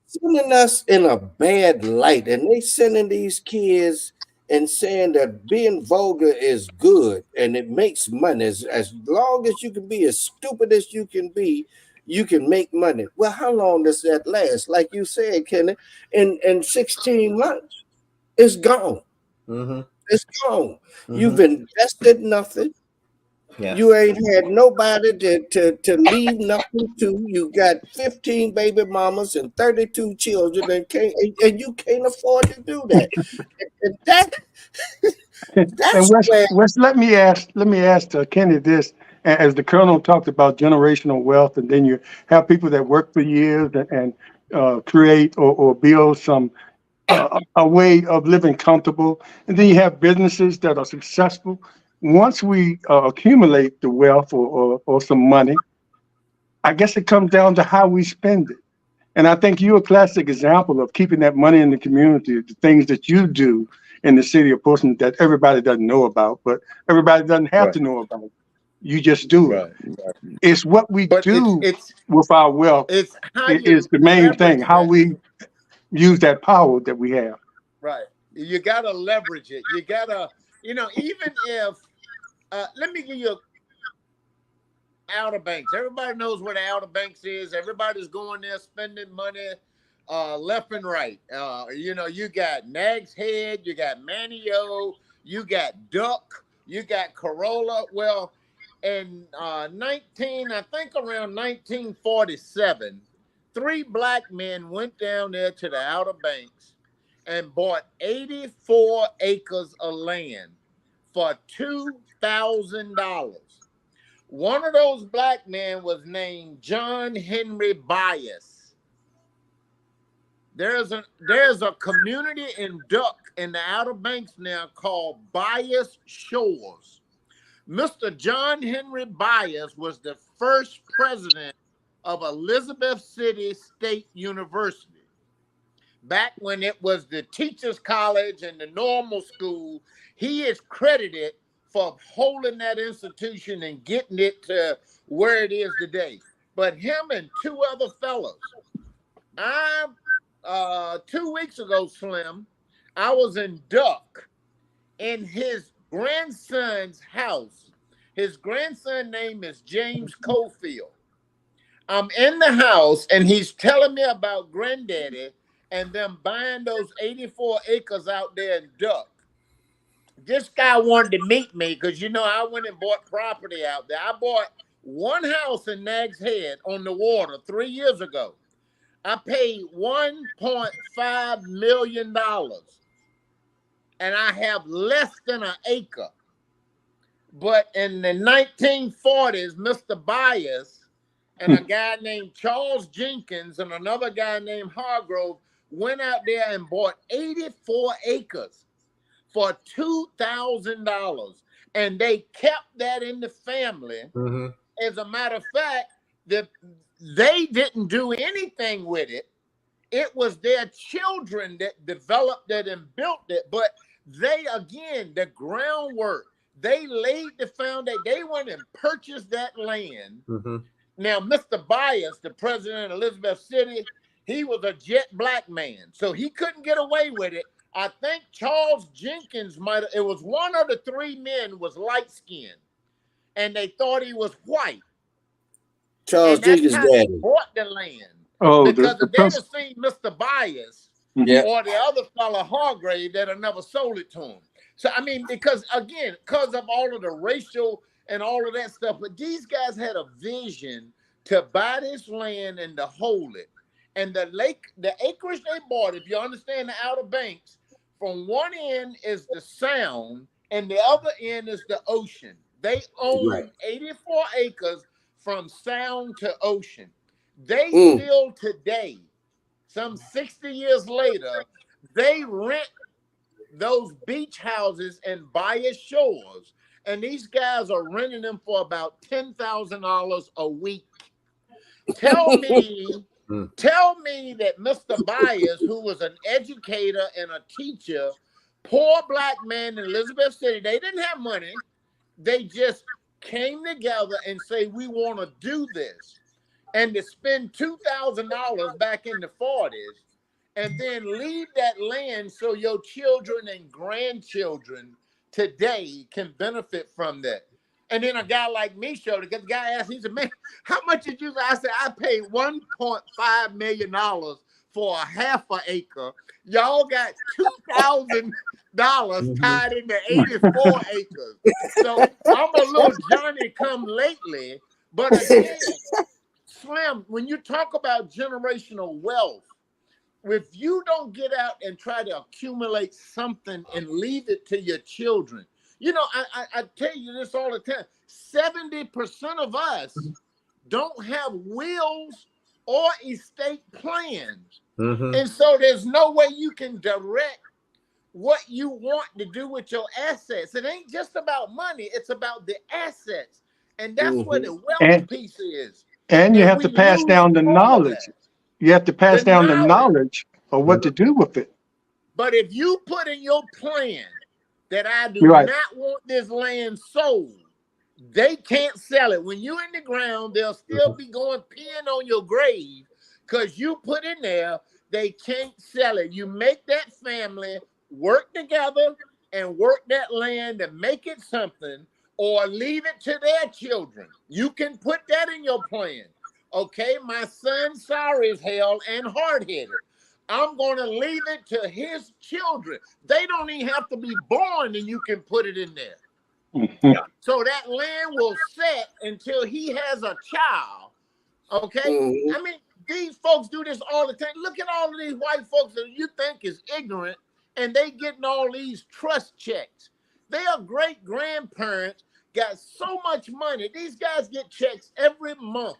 S5: Sending us in a bad light, and they sending these kids and saying that being vulgar is good and it makes money. As long as you can be as stupid as you can be, you can make money. Well, how long does that last? Like you said, Kenny, in 16 months, it's gone.
S4: Mm-hmm.
S5: It's gone.
S4: Mm-hmm.
S5: You've invested nothing.
S4: Yeah.
S5: You ain't had nobody to leave nothing to. You got 15 baby mamas and 32 children, and you can't afford to do that. And
S1: And
S5: that's where
S1: Wes, let me ask Kenny this. As the Colonel talked about generational wealth, and then you have people that work for years and create or build some a way of living comfortable, and then you have businesses that are successful. Once we accumulate the wealth or some money, I guess it comes down to how we spend it. And I think you're a classic example of keeping that money in the community, the things that you do in the city of Portsmouth that everybody doesn't know about, but everybody doesn't have to know about. You just do it. It's what we
S2: But
S1: do
S2: it's
S1: with our wealth
S2: how
S1: is
S2: you
S1: the main thing,
S2: leverage
S1: how
S2: that.
S1: we use that power that we have.
S2: Right. You gotta leverage it. You gotta, even if let me give you Outer Banks. Everybody knows what the Outer Banks is. Everybody's going there spending money left and right. You got Nag's Head, you got Manio, you got Duck, you got Corolla. Well, in I think around 1947, 3 black men went down there to the Outer Banks and bought 84 acres of land for $2,000. One of those black men was named John Henry Bias. There's a community in Duck in the Outer Banks now called Bias Shores. Mr. John Henry Bias was the first president of Elizabeth City State University. Back when it was the Teachers College and the normal school, he is credited for holding that institution and getting it to where it is today. but him and two other fellas. I 2 weeks ago, Slim, I was in Duck in his grandson's house. His grandson name is James Cofield. I'm in the house and he's telling me about granddaddy and them buying those 84 acres out there in Duck. This guy wanted to meet me because, you know, I went and bought property out there. I bought one house in Nags Head on the water 3 years ago. I paid $1.5 million and I have less than an acre. But in the 1940s, Mr. Byers and a guy named Charles Jenkins and another guy named Hargrove went out there and bought 84 acres for $2,000. And they kept that in the family.
S4: Mm-hmm.
S2: As a matter of fact, they didn't do anything with it. It was their children that developed it and built it. But they, again, the groundwork, they laid the foundation. They went and purchased that land.
S4: Mm-hmm.
S2: Now, Mr. Byers, the president of Elizabeth City, he was a jet black man, so he couldn't get away with it. I think Charles Jenkins might have, it was one of the three men was light-skinned, and they thought he was white.
S5: Charles
S2: And that's
S5: Jenkins'
S2: how they
S5: daddy.
S2: bought the land.
S1: Oh,
S2: Because
S1: the
S2: if they'd have
S1: principal.
S2: seen Mr. Byers
S5: Yeah.
S2: or the other fella Hargrave, they'd have never sold it to him. So, I mean, because of all of the racial and all of that stuff, but these guys had a vision to buy this land and to hold it. And the acreage they bought, if you understand the Outer Banks, from one end is the Sound and the other end is the ocean. They own
S5: Right.
S2: 84 acres from Sound to ocean. They
S5: Mm.
S2: still today, some 60 years later, they rent those beach houses and Bayer Shores. And these guys are renting them for about $10,000 a week. Tell me that Mr. Byers, who was an educator and a teacher, poor black man in Elizabeth City, they didn't have money. They just came together and say, we want to do this. And to spend $2,000 back in the 40s and then leave that land so your children and grandchildren today can benefit from that. And then a guy like me showed it, because the guy asked, he said, man, how much did you say? I said, I paid $1.5 million for a half an acre. Y'all got $2,000 tied into 84 acres. So I'm a little Johnny come lately, but again, Slim, when you talk about generational wealth, if you don't get out and try to accumulate something and leave it to your children, you know, I tell you this all the time, 70% of us don't have wills or estate plans.
S4: Mm-hmm.
S2: And so there's no way you can direct what you want to do with your assets. It ain't just about money, it's about the assets. And that's where the wealth piece is.
S1: And you have
S2: we
S1: to pass
S2: lose
S1: down the
S2: all of
S1: knowledge.
S2: that.
S1: You have to pass
S2: The
S1: down the
S2: knowledge.
S1: knowledge of what to do with it.
S2: But if you put in your plan that I do
S1: Right.
S2: not want this land sold, they can't sell it. When you're in the ground, they'll still be going peeing on your grave because you put in there, they can't sell it. You make that family work together and work that land and make it something, or leave it to their children. You can put that in your plan. Okay, my son's sorry as hell and hard-headed. I'm going to leave it to his children. They don't even have to be born and you can put it in there.
S1: Mhm.
S2: So that land will set until he has a child. Okay?
S5: Mhm.
S2: I mean, these folks do this all the time. Look at all of these white folks that you think is ignorant and they getting all these trust checks. Their great grandparents got so much money. These guys get checks every month.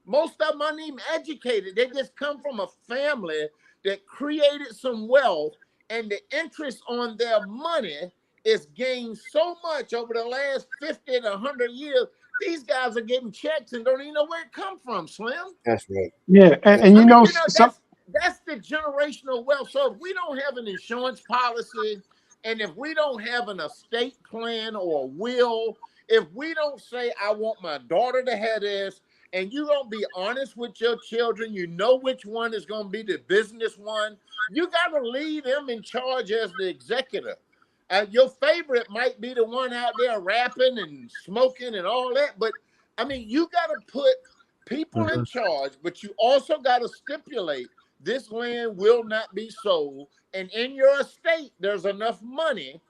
S2: Most of them aren't even educated. They just come from a family that created some wealth, and the interest on their money is gained so much over the last 50 to 100 years. These guys are getting checks and don't even know where it come from, Slim.
S5: That's right.
S1: Yeah, and you know, some,
S2: that's the generational wealth. So if we don't have an insurance policy, and if we don't have an estate plan or a will, if we don't say, I want my daughter to have this, and you're going to be honest with your children, you know which one is going to be the business one, you got to leave them in charge as the executor. Your favorite might be the one out there rapping and smoking and all that, but I mean, you got to put people in charge, but you also got to stipulate this land will not be sold. And in your estate, there's enough money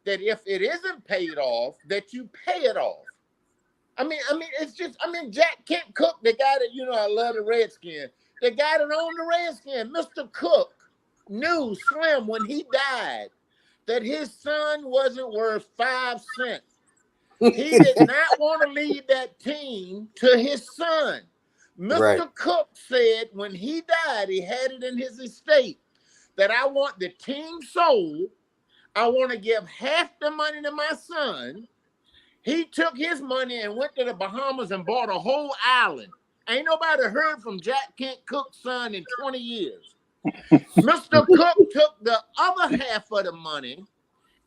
S2: that if it isn't paid off, that you pay it off. I mean, it's just, Jack Kent Cooke, the guy that, I love the Redskin, the guy that owned the Redskin, Mr. Cook, knew Slim when he died that his son wasn't worth 5 cents. He did not want to leave that team to his son. Mr. Cook said when he died, he had it in his estate that I want the team sold. I want to give half the money to my son. He took his money and went to the Bahamas and bought a whole island. Ain't nobody heard from Jack Kent Cooke's son in 20 years. Mr. Cook took the other half of the money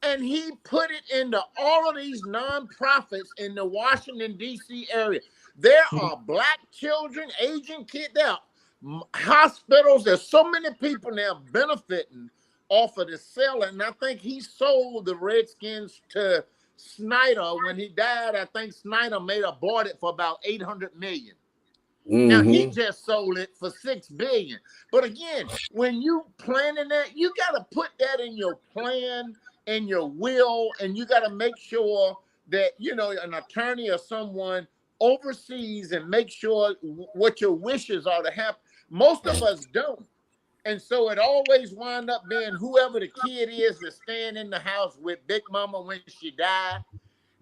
S2: and he put it into all of these nonprofits in the Washington, D.C. area. There are Black children, Asian kids, there are hospitals. There's so many people now benefiting off of the sale. And I think he sold the Redskins to Snyder when he died. I think Snyder bought it for about $800 million. Now he just sold it for $6 billion. But again, when you planning that, you got to put that in your plan and your will, and you got to make sure that an attorney or someone oversees and make sure what your wishes are to happen. Most of us don't, and so it always wind up being whoever the kid is that's staying in the house with Big Mama when she died.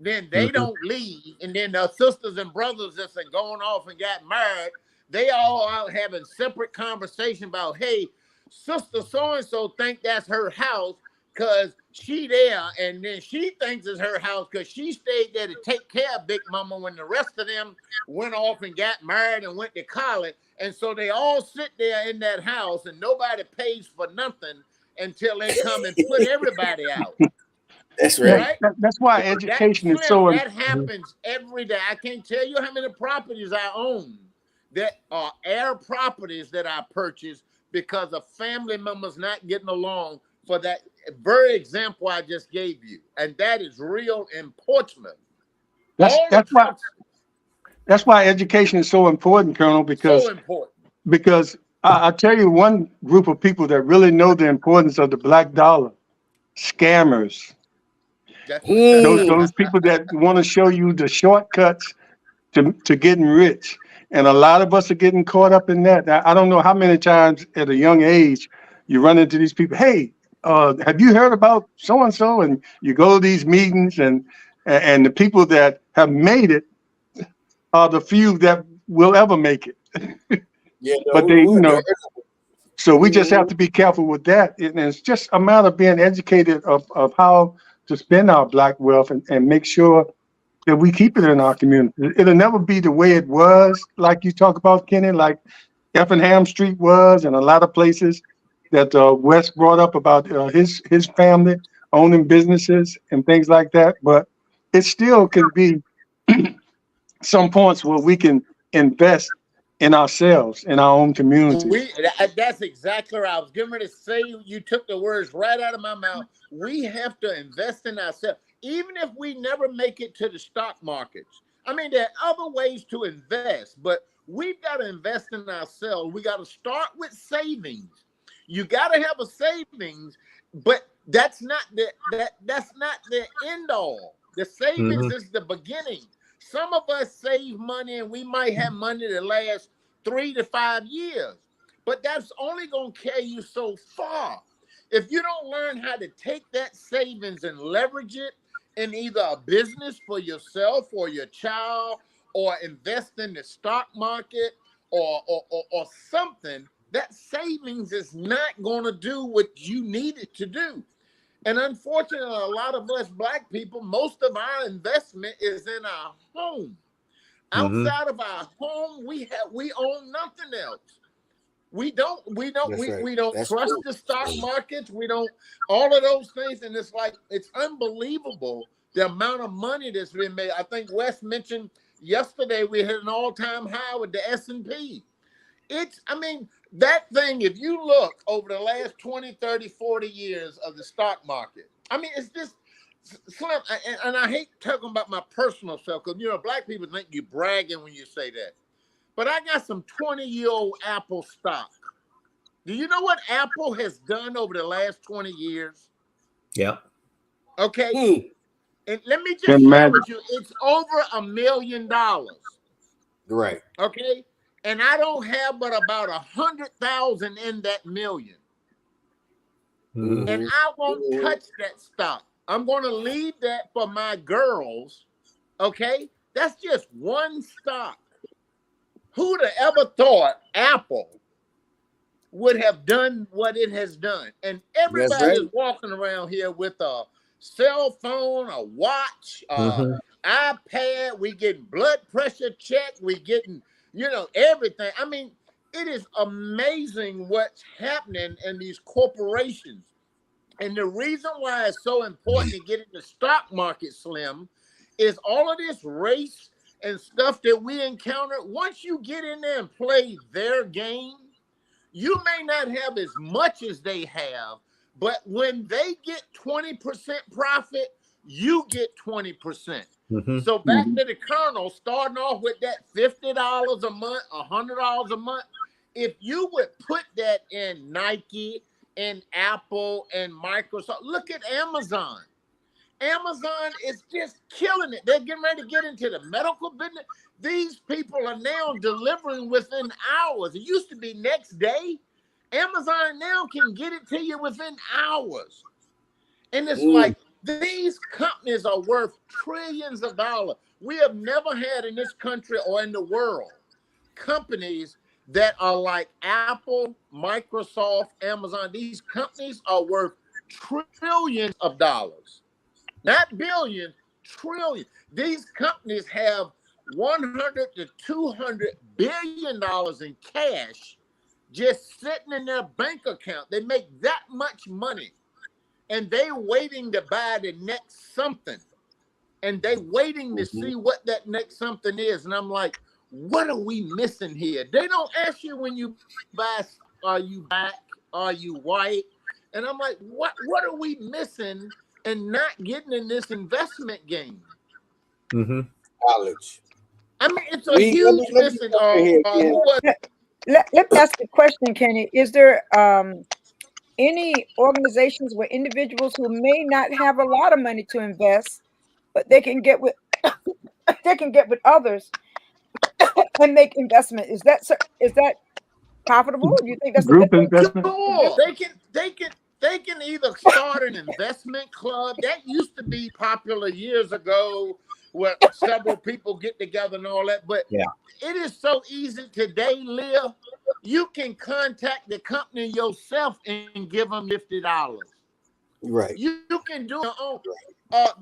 S2: Then they don't leave, and then the sisters and brothers that's gone off and got married, they all out having separate conversation about, hey, sister so-and-so think that's her house because she there, and then she thinks it's her house because she stayed there to take care of Big Mama when the rest of them went off and got married and went to college. And so they all sit there in that house and nobody pays for nothing until they come and put everybody out.
S5: That's right.
S1: That's why education is so
S2: important. That happens every day. I can't tell you how many properties I own that are heir properties that I purchased because of family members not getting along for that very example I just gave you. And that is real important.
S1: That's why education is so important, Colonel, because I'll tell you one group of people that really know the importance of the black dollar: scammers. Those people that want to show you the shortcuts to getting rich. And a lot of us are getting caught up in that. I don't know how many times at a young age you run into these people. Hey, have you heard about so-and-so? And you go to these meetings and the people that have made it are the few that will ever make it. But they, so we just have to be careful with that. And it's just a matter of being educated of how to spend our black wealth and make sure that we keep it in our community. It'll never be the way it was, like you talk about, Kenny, like Effingham Street was, and a lot of places that Wes brought up about his family owning businesses and things like that. But it still can be some points where we can invest in ourselves, in our own community.
S2: That's exactly right. I was getting ready to say, you took the words right out of my mouth. We have to invest in ourselves, even if we never make it to the stock markets. I mean, there are other ways to invest, but we've got to invest in ourselves. We got to start with savings. You got to have a savings, but that's not the end all. The savings is the beginning. Some of us save money and we might have money that lasts 3 to 5 years, but that's only going to carry you so far. If you don't learn how to take that savings and leverage it in either a business for yourself or your child, or invest in the stock market or something, that savings is not going to do what you need it to do. And unfortunately, a lot of us black people, most of our investment is in our home. Outside of our home, we own nothing else. We don't trust the stock markets. We don't, all of those things. And it's like, it's unbelievable the amount of money that's been made. I think Wes mentioned yesterday we hit an all-time high with the S&P. That thing, if you look over the last 20, 30, 40 years of the stock market, it's just Slim, and I hate talking about my personal self because, black people think you're bragging when you say that. But I got some 20-year-old Apple stock. Do you know what Apple has done over the last 20 years?
S4: Yeah.
S2: Okay. And let me just
S1: Can
S2: share
S1: imagine.
S2: with you, it's over $1 million.
S5: Right.
S2: Okay. And I don't have but about 100,000 in that million.
S4: Mhm.
S2: And I won't touch that stock. I'm going to leave that for my girls. Okay. That's just one stock. Who'd have ever thought Apple would have done what it has done? And everybody
S5: right.
S2: is walking around here with a cell phone, a watch,
S4: Mhm.
S2: iPad. We getting blood pressure checked. We getting, everything. It is amazing what's happening in these corporations. And the reason why it's so important to get in the stock market, Slim, is all of this race and stuff that we encounter. Once you get in there and play their game, you may not have as much as they have, but when they get 20% profit, you get 20%.
S4: Mhm.
S2: So back to the Colonel, starting off with that $50 a month, $100 a month, if you would put that in Nike and Apple and Microsoft, look at Amazon. Amazon is just killing it. They're getting ready to get into the medical business. These people are now delivering within hours. It used to be next day. Amazon now can get it to you within hours. And it's like these companies are worth trillions of dollars. We have never had in this country or in the world companies that are like Apple, Microsoft, Amazon. These companies are worth trillions of dollars. Not billion, trillion. These companies have 100 to 200 billion dollars in cash just sitting in their bank account. They make that much money, and they waiting to buy the next something, and they waiting to see what that next something is. And I'm like, what are we missing here? They don't ask you when you buy, are you black? Are you white? And I'm like, what are we missing and not getting in this investment game?
S4: Mhm.
S5: Knowledge.
S2: It's a huge missing.
S6: Let me ask a question, Kenny. Is there any organizations where individuals who may not have a lot of money to invest, but they can get with others and make investment? Is that profitable? Do you think that's a
S1: Group
S6: good thing?
S1: investment.
S2: Sure. They can either start an investment club. That used to be popular years ago, where several people get together and all that. But it is so easy today, Leah. You can contact the company yourself and give them $50.
S5: Right.
S2: You can do your own.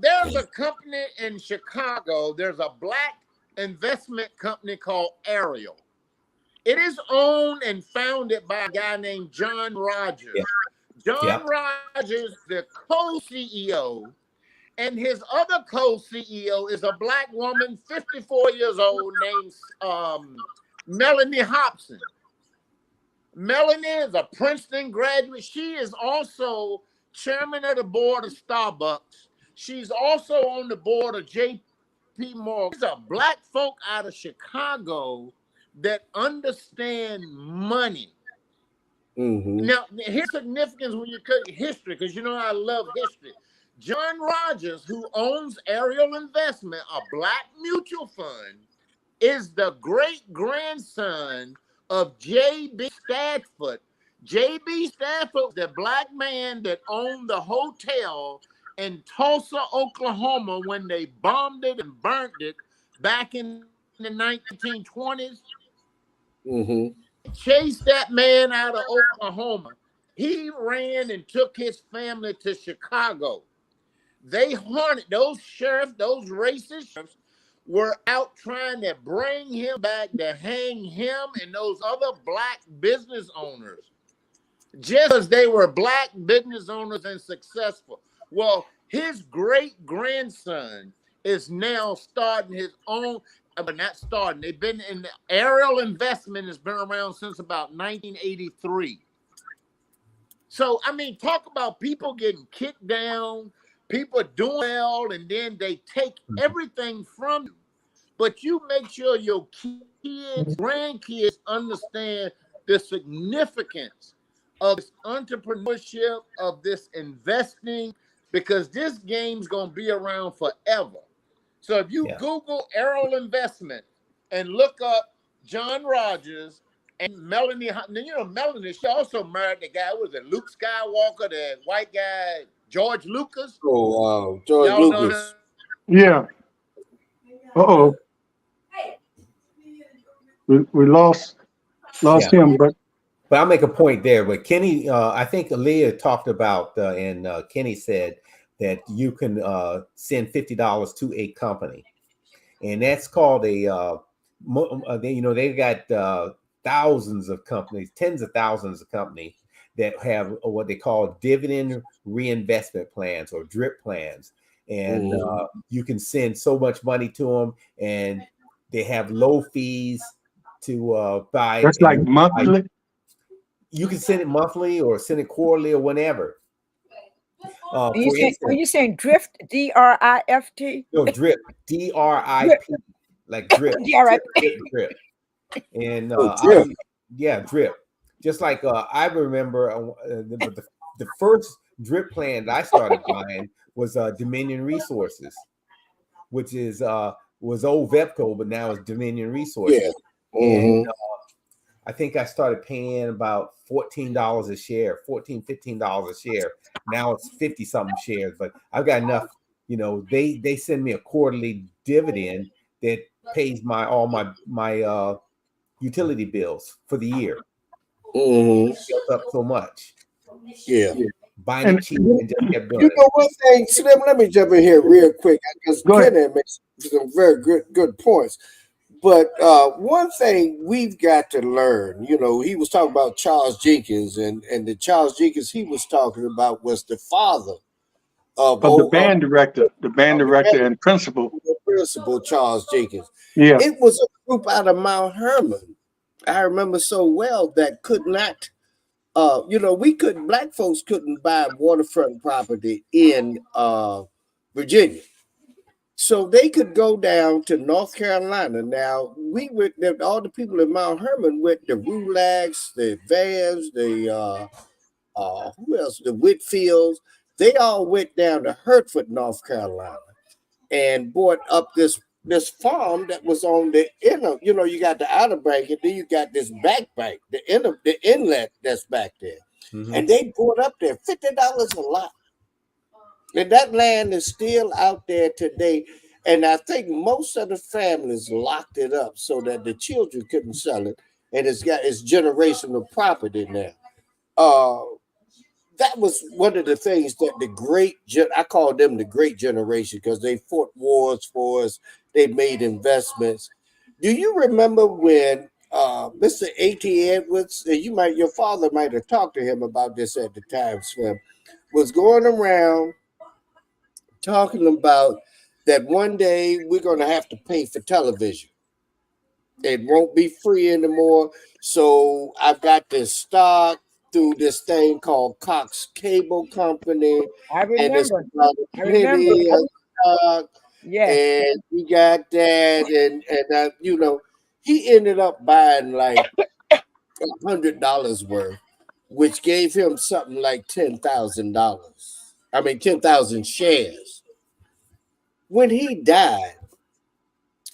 S2: There's a company in Chicago. There's a black investment company called Ariel. It is owned and founded by a guy named John Rogers.
S4: Yeah.
S2: John Rogers, the co-CEO, and his other co-CEO is a black woman, 54 years old, named Melanie Hobson. Melanie is a Princeton graduate. She is also chairman of the board of Starbucks. She's also on the board of J.P. Morgan. These are black folk out of Chicago that understand money. Now, here's significance when you cut history, because I love history. John Rogers, who owns Ariel Investment, a black mutual fund, is the great-grandson of J.B. Stafford. J.B. Stafford, the black man that owned the hotel in Tulsa, Oklahoma, when they bombed it and burnt it back in the 1920s. Chased that man out of Oklahoma. He ran and took his family to Chicago. They haunted those sheriffs, those racist sheriffs were out trying to bring him back to hang him and those other black business owners, just as they were black business owners and successful. Well, his great grandson is now starting his own. but not starting. They've been in the aerial investment has been around since about 1983. So, I mean, talk about people getting kicked down, people doing well, and then they take everything from you. But you make sure your kids, grandkids understand the significance of this entrepreneurship, of this investing, because this game's going to be around forever. So if you Google Arrow Investment and look up John Rogers and Melanie, Melanie, she also married the guy, was it Luke Skywalker, the white guy, George Lucas?
S5: Oh, George
S2: Y'all know
S5: Lucas.
S2: him?
S1: Yeah. Uh-oh. We lost him, but
S4: I'll make a point there. But Kenny, I think Aaliyah talked about, and Kenny said that you can send $50 to a company, and that's called a. They got thousands of companies, tens of thousands of companies that have what they call dividend reinvestment plans or DRIP plans, and you can send so much money to them, and they have low fees to buy.
S1: That's like monthly.
S4: You can send it monthly or send it quarterly or whenever.
S6: Are you saying drift? DRIFT?
S4: No, drip. DRIP. Like drip. Drip. And drip. Just like I remember the first drip plan that I started buying was Dominion Resources, which is was old Vepco, but now it's Dominion Resources.
S5: Yeah.
S4: And I think I started paying about $14 a share, $15 a share. Now it's 50 something shares, but I've got enough. They send me a quarterly dividend that pays all my utility bills for the year. It built up so much.
S5: Yeah.
S4: Buying it cheap and just kept doing
S5: it. One thing, Slim, let me jump in here real quick because Kenny makes some very good points. But one thing we've got to learn, he was talking about Charles Jenkins, and the Charles Jenkins he was talking about was the father of
S1: the band director, and principal.
S5: The principal, Charles Jenkins.
S1: Yeah.
S5: It was a group out of Mount Hermon. I remember so well that could not, black folks couldn't buy waterfront property in Virginia. So they could go down to North Carolina. Now, all the people in Mount Hermon went the Rulax, the Vans, the who else? The Whitfields. They all went down to Hertford, North Carolina, and bought up this farm that was on the inner. You got the outer bank, and then you got this back bank, the inlet that's back there, and they bought up there $50 a lot. And that land is still out there today. And I think most of the families locked it up so that the children couldn't sell it. And it's generational property now. That was one of the things that I call them the great generation because they fought wars for us. They made investments. Do you remember when Mr. A.T. Edwards, your father might have talked to him about this at the time, Slim, was going around talking about that one day we're going to have to pay for television. It won't be free anymore. So I've got this stock through this thing called Cox Cable Company.
S6: I remember.
S5: And it's about a penny a stock. Yeah. And we got that. And he ended up buying like $100 worth, which gave him something like $10,000. 10,000 shares. When he died,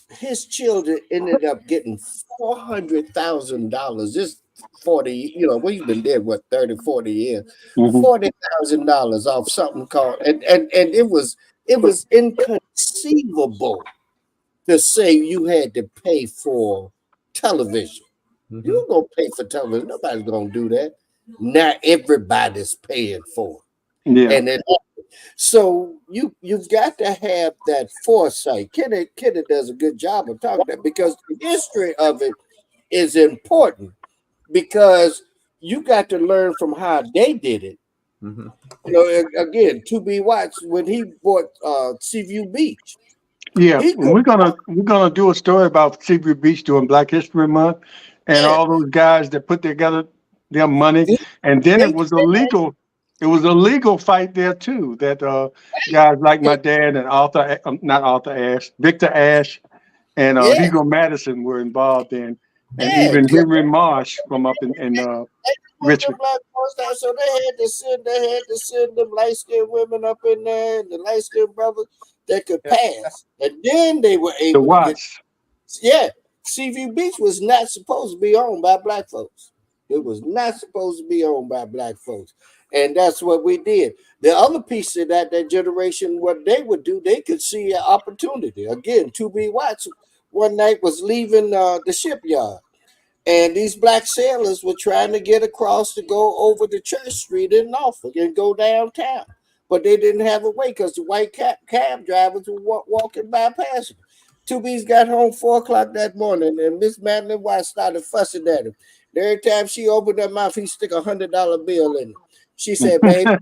S5: his children ended up getting $400,000. Just 40, we've been dead, 30, 40 years. $40,000 off something called, and it was inconceivable to say you had to pay for television. You're gonna pay for television. Nobody's gonna do that. Now everybody's paying for it.
S1: Yeah.
S5: And so you've got to have that foresight. Kenny does a good job of talking that because the history of it is important because you got to learn from how they did it. Again, 2B Watts when he bought Seaview Beach.
S1: Yeah,
S5: He
S1: and we're gonna do a story about Seaview Beach during Black History Month, and
S5: yeah,
S1: all those guys that put together their money,
S5: they,
S1: and then
S5: they
S1: it was illegal. It was a legal fight there too. That guys like my dad and not Arthur Ashe, Victor Ashe, and
S5: yeah,
S1: Hugo Madison were involved in, and
S5: yeah.
S1: even Henry Marsh from up in
S5: Put the
S1: Richmond.
S5: black folks down, so they had to send them light skinned women up in there, and the light skinned brothers that could pass, and then they were
S1: The
S5: able to get.
S1: Watts.
S5: Yeah, Seaview Beach was not supposed to be owned by black folks. It was not supposed to be owned by black folks, and that's what we did. The other piece of that generation, what they would do, they could see an opportunity. Again, 2B Watts one night was leaving the shipyard. And these black sailors were trying to get across to go over to Church Street in Norfolk and go downtown. But they didn't have a way because the white cab drivers were walking by passing. 2B's got home 4 o'clock that morning, and Miss Madeline White started fussing at him. And every time she opened her mouth, he stick $100 bill in it. She said, baby,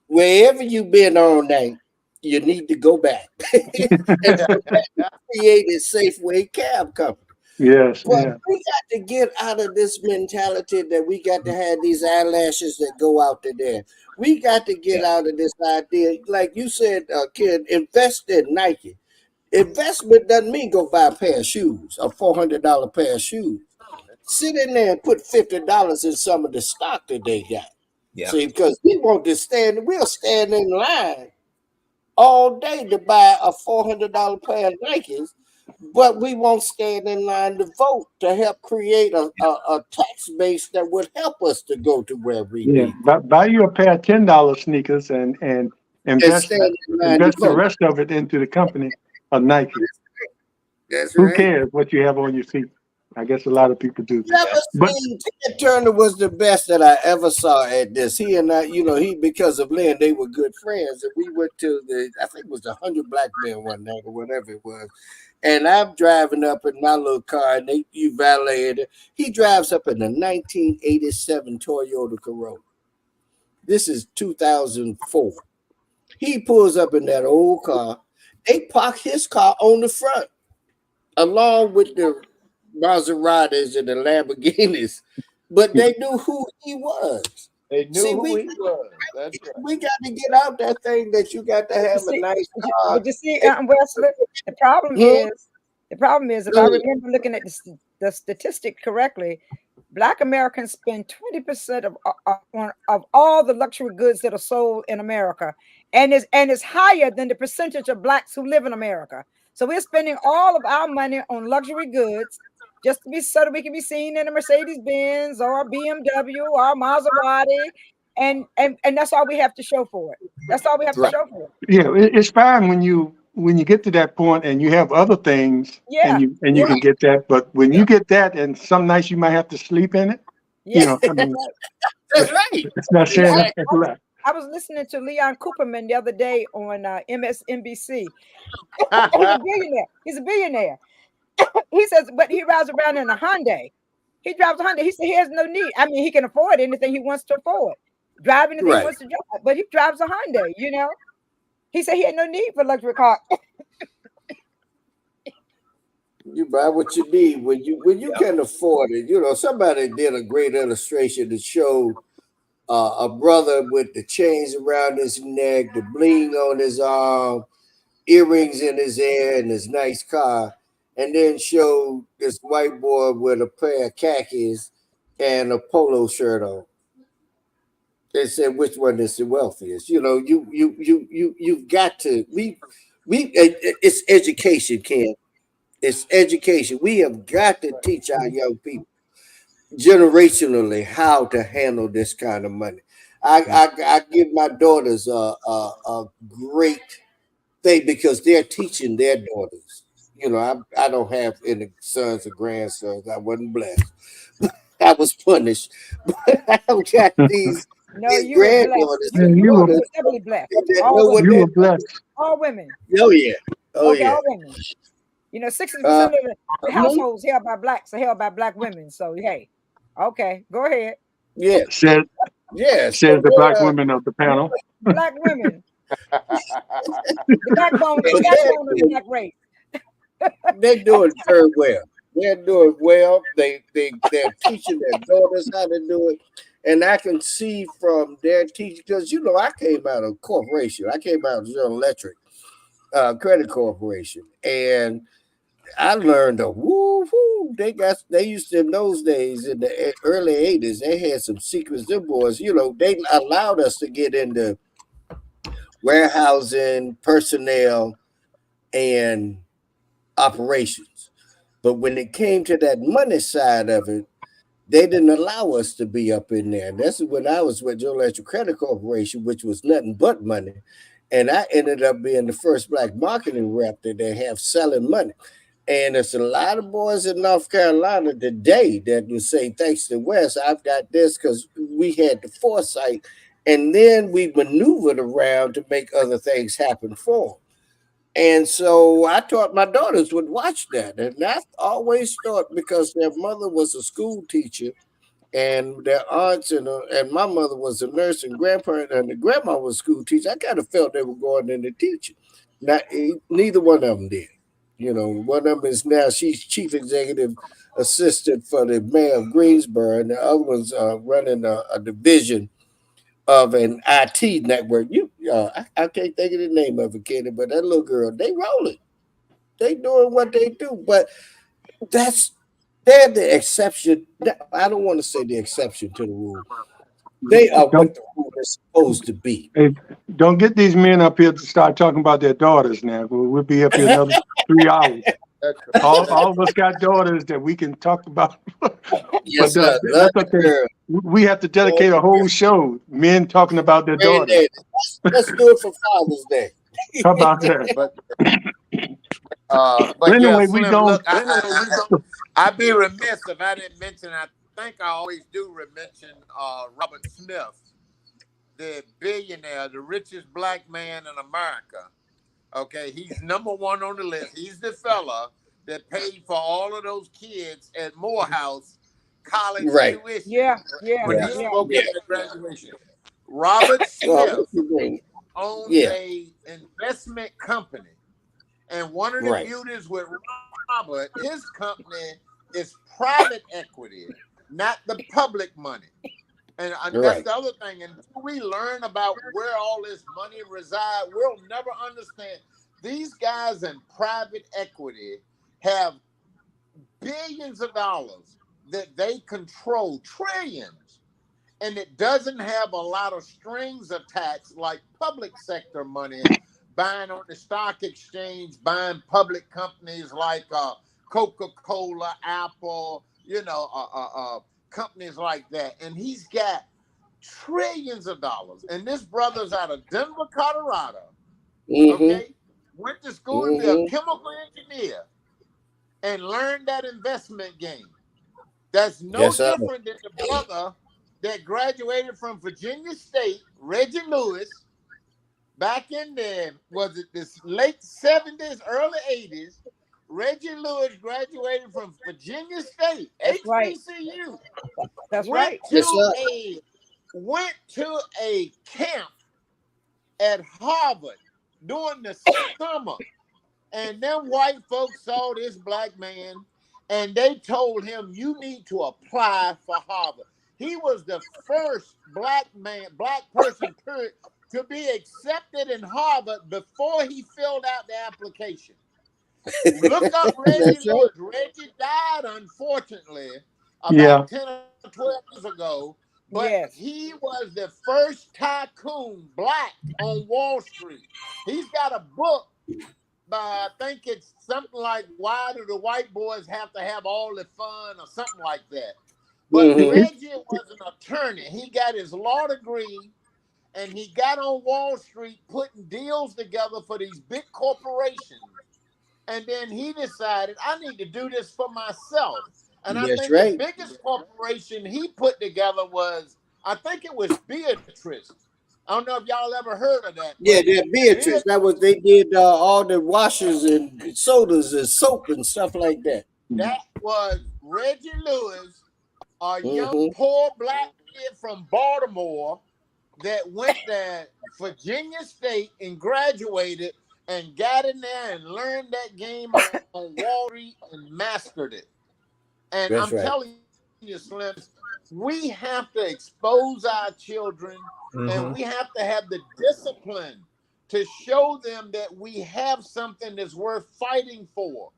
S5: wherever you been all night, you need to go back. And so that created Safeway Cab Company.
S1: Yes,
S5: But
S1: yeah.
S5: we got to get out of this mentality that we got to have these eyelashes that go out there. We got to get out of this idea. Like you said, kid, invest in Nike. Investment doesn't mean go buy a pair of shoes, a $400 pair of shoes. Sit in there and put $50 in some of the stock that they got.
S4: Yeah.
S5: See, because we'll stand in line all day to buy a $400 pair of Nikes, but we won't stand in line to vote to help create a tax base that would help us to go to where we
S1: Yeah,
S5: need
S1: buy you a pair of $10 sneakers and
S5: and
S1: invest
S5: stand in line to
S1: invest the
S5: vote.
S1: rest of it into the company of Nike.
S5: That's
S1: Who
S5: right.
S1: cares what you have on your feet? I guess a lot of people do.
S5: Never
S1: But
S5: seen Ted Turner was the best that I ever saw at this. He and I, he because of Lynn, they were good friends, and we went to I think it was 100 Black Men one night or whatever it was. And I'm driving up in my little car, and you valeted it. He drives up in a 1987 Toyota Corolla. This is 2004. He pulls up in that old car. They park his car on the front, along with the Maseratis and the Lamborghinis, but they knew who he was.
S2: They knew
S5: See,
S2: who
S5: we-
S2: he was. That's right.
S5: We got to get out that thing that you got to have a
S6: See,
S5: nice car.
S6: But you see, Wesley, the problem
S5: Hmm?
S6: is, if I remember looking at the statistic correctly, Black Americans spend 20% of all the luxury goods that are sold in America, and is higher than the percentage of Blacks who live in America. So we're spending all of our money on luxury goods just to be so that we can be seen in a Mercedes Benz or a BMW or a Maserati, and that's all we have to show for it. That's all we have to show for it.
S1: yeah, it's fine when you get to that point and you have other things
S6: Yeah.
S1: and you can get that. But when you get that and some nights you might have to sleep in it,
S6: Yeah.
S1: I mean,
S5: That's right.
S1: it's not saying that's a lot.
S6: I was listening to Leon Cooperman the other day on MSNBC. He's a billionaire. He says, but he rides around in a Hyundai. He drives a Hyundai. He said he has no need. I mean, he can afford anything he wants to afford. Drive anything he wants to drive, but he drives a Hyundai, He said he had no need for luxury car.
S5: You buy what you need when you can afford it. Somebody did a great illustration to show a brother with the chains around his neck, the bling on his arm, earrings in his ear, and his nice car, and then show this white boy with a pair of khakis and a polo shirt on. They said, which one is the wealthiest? You've got to it's education, Ken. It's education. We have got to teach our young people generationally how to handle this kind of money. I give my daughters a great thing because they're teaching their daughters. I don't have any sons or grandsons. I wasn't blessed. I was punished. But I've got these
S6: You were
S5: granddaughters.
S6: blessed. You were doubly blessed.
S1: You were blessed.
S6: All women.
S5: Oh yeah. Oh
S6: okay,
S5: yeah.
S6: all women. 60% of the households held by blacks are held by black women. So hey, okay, go ahead.
S5: Yeah.
S1: Says
S5: Yeah.
S1: the black women of the panel.
S6: Black women. The backbone, the backbone of the black race.
S5: They're doing very well. They're doing well. They're teaching their daughters how to do it. And I can see from their teaching, because I came out of corporation. I came out of General Electric Credit Corporation. And I learned they used to, in those days, in the early 80s, they had some secrets. Them boys, they allowed us to get into warehousing, personnel, and operations. But when it came to that money side of it, they didn't allow us to be up in there. And that's when I was with General Electric Credit Corporation, which was nothing but money. And I ended up being the first black marketing rep that they have selling money. And there's a lot of boys in North Carolina today that will say, thanks to Wes, I've got this because we had the foresight. And then we maneuvered around to make other things happen for them. And so I thought my daughters would watch that. And I always thought, because their mother was a school teacher and their aunts and my mother was a nurse and grandparent and the grandma was a school teacher, I kind of felt they were going into teaching. Neither one of them did. One of them is now, she's chief executive assistant for the mayor of Greensboro, and the other one's running a division of an IT network. I can't think of the name of it, Kenny, but that little girl, they rolling. They doing what they do. But they're the exception. I don't want to say the exception to the rule. They are what the rule is supposed to be.
S1: Hey, don't get these men up here to start talking about their daughters now. We'll be up here another 3 hours. All of us got daughters that we can talk about.
S5: Yes,
S1: but that's okay. We have to dedicate a whole show, men talking about their daughters.
S5: Let's do it for Father's Day.
S1: How about that?
S2: But
S1: anyway,
S2: yeah,
S1: we
S2: Slim,
S1: don't.
S2: look, I'd be remiss if I didn't mention. I think I always do mention Robert Smith, the billionaire, the richest black man in America. Okay, he's number one on the list. He's the fella that paid for all of those kids at Morehouse college tuition.
S6: Yeah.
S2: When he spoke at the graduation. Robert Smith owns a investment company. And one of the beauties with Robert, his company is private equity, not the public money. And that's the other thing. And until we learn about where all this money resides, we'll never understand. These guys in private equity have billions of dollars that they control, trillions. And it doesn't have a lot of strings attached like public sector money, buying on the stock exchange, buying public companies like Coca-Cola, Apple, companies like that. And he's got trillions of dollars. And this brother's out of Denver, Colorado. Okay? Went to school to be a chemical engineer and learned that investment game. That's no different than the brother that graduated from Virginia State, Reggie Lewis, back in this late 70s, early 80s. Reggie Lewis graduated from Virginia State, HBCU.
S6: That's right.
S2: Went to a camp at Harvard during the summer. And then white folks saw this black man and they told him, you need to apply for Harvard. He was the first black person, period, to be accepted in Harvard before he filled out the application. Look up Reggie Lewis. Reggie died, unfortunately, about 10 or 12 years ago. But he was the first tycoon black on Wall Street. He's got a book, I think it's something like Why Do the White Boys Have to Have All the Fun or something like that. But Reggie was an attorney. He got his law degree and he got on Wall Street putting deals together for these big corporations. And then he decided, I need to do this for myself. And I think the biggest corporation he put together was, I think it was Beatrice. I don't know if y'all ever heard of that.
S5: Yeah, Beatrice. That was, they did all the washers and sodas and soap and stuff like that.
S2: That was Reggie Lewis, a young poor black kid from Baltimore, that went to Virginia State and graduated and got in there and learned that game on Wall Street and mastered it. And
S5: That's
S2: I'm
S5: right.
S2: telling you, Slims, we have to expose our children and
S4: Mhm.
S2: we have to have the discipline to show them that we have something that's worth fighting for.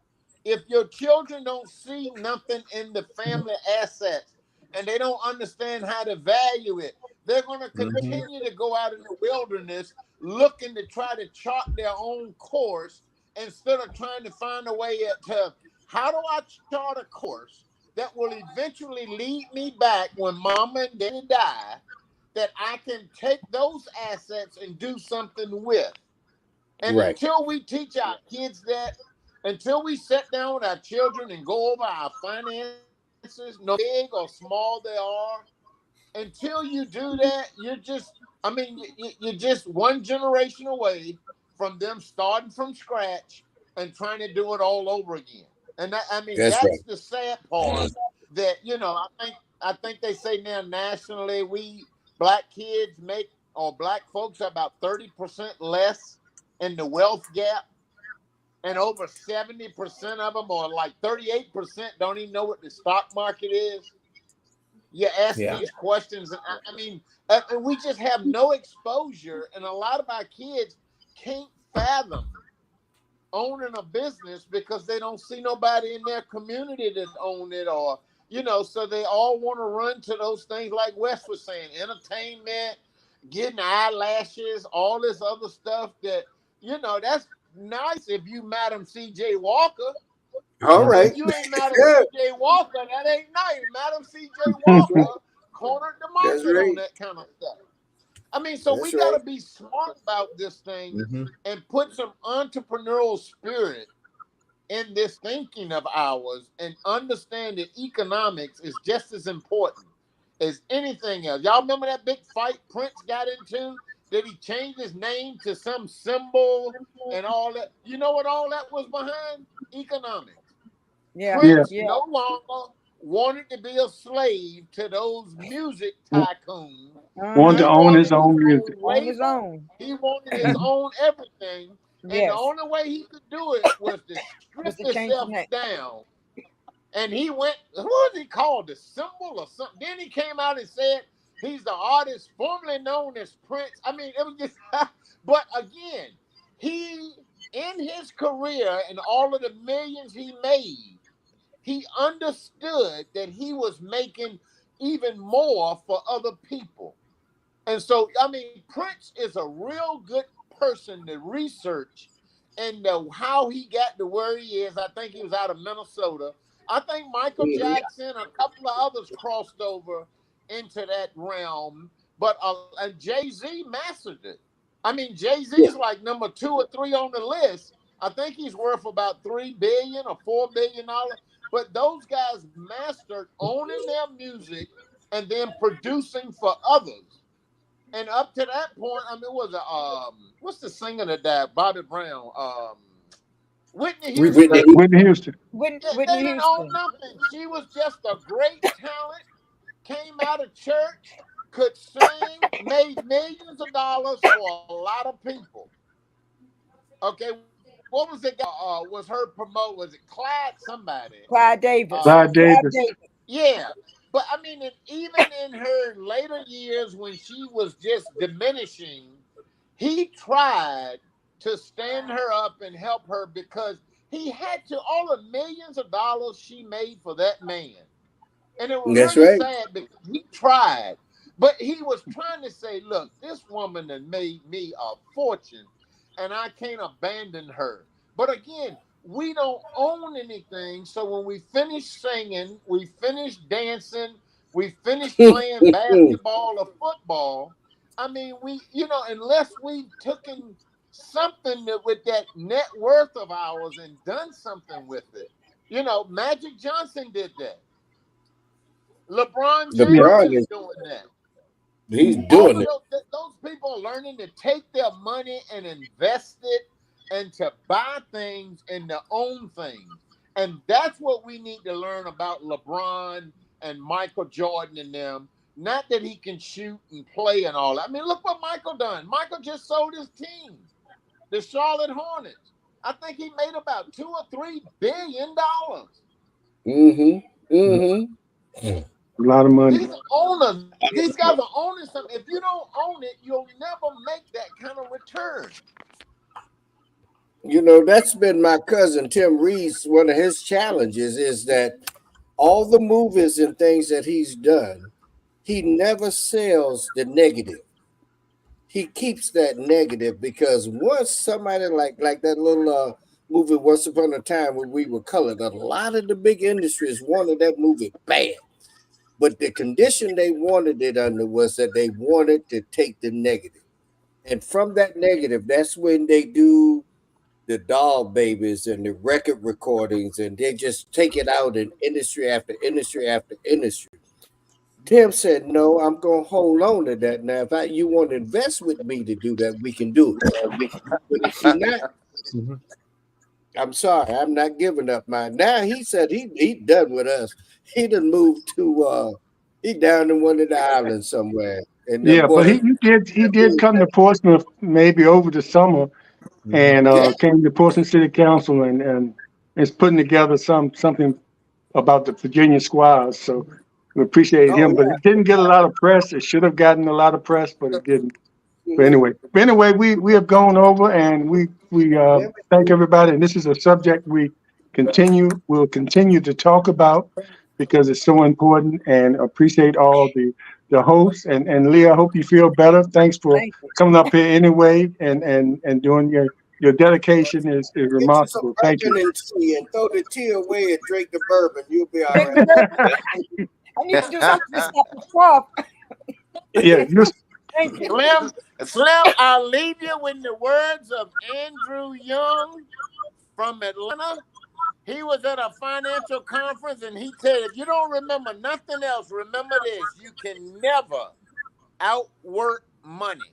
S2: If your children don't see nothing in the family assets and they don't understand how to value it, they're going to
S4: Mhm.
S2: continue to go out in the wilderness looking to try to chart their own course instead of trying to find a way to how do I chart a course that will eventually lead me back when mama and daddy die that I can take those assets and do something with. And
S5: Right.
S2: until we teach our kids that, until we sit down with our children and go over our finances, no big or small they are, until you do that, you're just, I mean, you're just one generation away from them starting from scratch and trying to do it all over again. And that, I mean,
S5: That's right.
S2: that's the sad part that, I think they say now nationally, we black kids make, or black folks are about 30% less in the wealth gap. And over 70% of them, or like 38%, don't even know what the stock market is. You ask
S4: Yeah.
S2: these questions, and I mean, and we just have no exposure, and a lot of our kids can't fathom owning a business because they don't see nobody in their community that own it, or so they all want to run to those things like Wes was saying, entertainment, getting eyelashes, all this other stuff that that's nice if you Madam C.J. Walker.
S5: All
S2: But
S5: right.
S2: if you ain't Madam
S5: Yeah,
S2: C.J. Walker, that ain't nice. Madam C.J. Walker cornered the
S5: that's
S2: market on
S5: right.
S2: that kind of stuff. I mean, so we
S5: That's
S2: got
S5: right.
S2: to be smart about this thing
S4: Mhm.
S2: and put some entrepreneurial spirit in this thinking of ours and understand that economics is just as important as anything else. Y'all remember that big fight Prince got into? Did he change his name to some symbol and all that? You know what all that was behind? Economics.
S6: Yeah,
S1: Yeah.
S2: Prince
S6: yeah.
S2: no longer wanted to be a slave to those music tycoons.
S1: Wanted to
S2: He
S6: Uh-huh.
S1: own his
S2: wanted his
S1: own
S2: own
S1: music.
S6: On his
S2: label.
S6: own.
S2: He wanted his own everything. And the
S6: Yes.
S2: only way he could do it was to
S6: Was
S2: strip
S6: to change the
S2: himself
S6: name.
S2: down. And he went, what was he called? The symbol or something. Then he came out and said he's the artist formerly known as Prince. I mean, it was just, but again, he, in his career and all of the millions he made, he understood that he was making even more for other people. And so, I mean, Prince is a real good person to research and how he got to where he is. I think he was out of Minnesota. I think Michael
S5: Mhm.
S2: Jackson, a couple of others crossed over into that realm, but and Jay-Z mastered it. I mean, Jay-Z's like number 2 or 3 on the list. I think he's worth about 3 billion or $4 billion. But those guys mastered owning their music and then producing for others. And up to that point, I mean, it was a what's the singer that died? Bobby Brown, Whitney
S5: Whitney.
S2: Houston.
S1: Whitney Houston.
S2: Yeah, they
S6: Whitney
S2: didn't own
S6: Houston.
S2: nothing. She was just a great talent. Came out of church, could sing, made millions of dollars for a lot of people. Okay, what was it? Was her promote? Was it Clyde? Somebody?
S6: Clyde Davis.
S2: Um,
S1: Clyde
S6: Clyde
S1: Davis.
S6: Davis.
S2: Yeah, but I mean, and even in her later years when she was just diminishing, he tried to stand her up and help her because he had to all the millions of dollars she made for that man. And it was
S5: That's
S2: really
S5: right.
S2: sad because he tried, but he was trying to say, look, this woman that made me a fortune and I can't abandon her. But again, we don't own anything. So when we finish singing, we finish dancing, we finish playing basketball or football. I mean, unless we've taken something with that net worth of ours and done something with it. Magic Johnson did that. LeBron
S1: Yeah.
S2: James
S5: LeBron
S2: is
S5: is
S2: doing that.
S5: he's
S2: All
S5: doing
S2: of
S5: it.
S2: those people are learning to take their money and invest it and to buy things and to own things. And that's what we need to learn about LeBron and Michael Jordan and them. Not that he can shoot and play and all that. I mean, look what Michael done. Michael just sold his team, the Charlotte Hornets. I think he made about $2 or $3 billion.
S5: Mm-hmm.
S1: A lot of money.
S2: These owners, these guys are owning something. If you don't own it, you'll never make that kind of return.
S5: You know, that's been my cousin Tim Reed's one of his challenges is that all the movies and things that he's done, he never sells the negative. He keeps that negative because once somebody like that little movie Once Upon a Time when we were colored, a lot of the big industries wanted that movie bad. But the condition they wanted it under was that they wanted to take the negative. And from that negative, that's when they do the doll babies and the record recordings, and they just take it out in industry after industry after industry. Tim said, "No, I'm going to hold on to that. Now, if you want to invest with me to do that, we can do it. But if you're not, I'm sorry, I'm not giving up mine." Now he said he done with us. He done moved to he down in one of the islands somewhere. And
S1: Yeah, but he did come to Portsmouth maybe over the summer, and came to Portsmouth City Council and is putting together something about the Virginia Squires. So we appreciate him, but it didn't get a lot of press. It should have gotten a lot of press, but it didn't. But anyway, we have gone over, and we thank everybody. And this is a subject we'll continue to talk about because it's so important, and appreciate all the hosts. And Leah, I hope you feel better. Thanks for coming up here anyway, and doing your dedication is remarkable. Thank you.
S5: And throw the tea away and drink the bourbon. You'll be all right.
S6: I need to do something to stop the cough.
S1: Yeah,
S6: Thank you.
S2: Slim, I'll leave you with the words of Andrew Young from Atlanta. He was at a financial conference and he said, if you don't remember nothing else, remember this: you can never outwork money.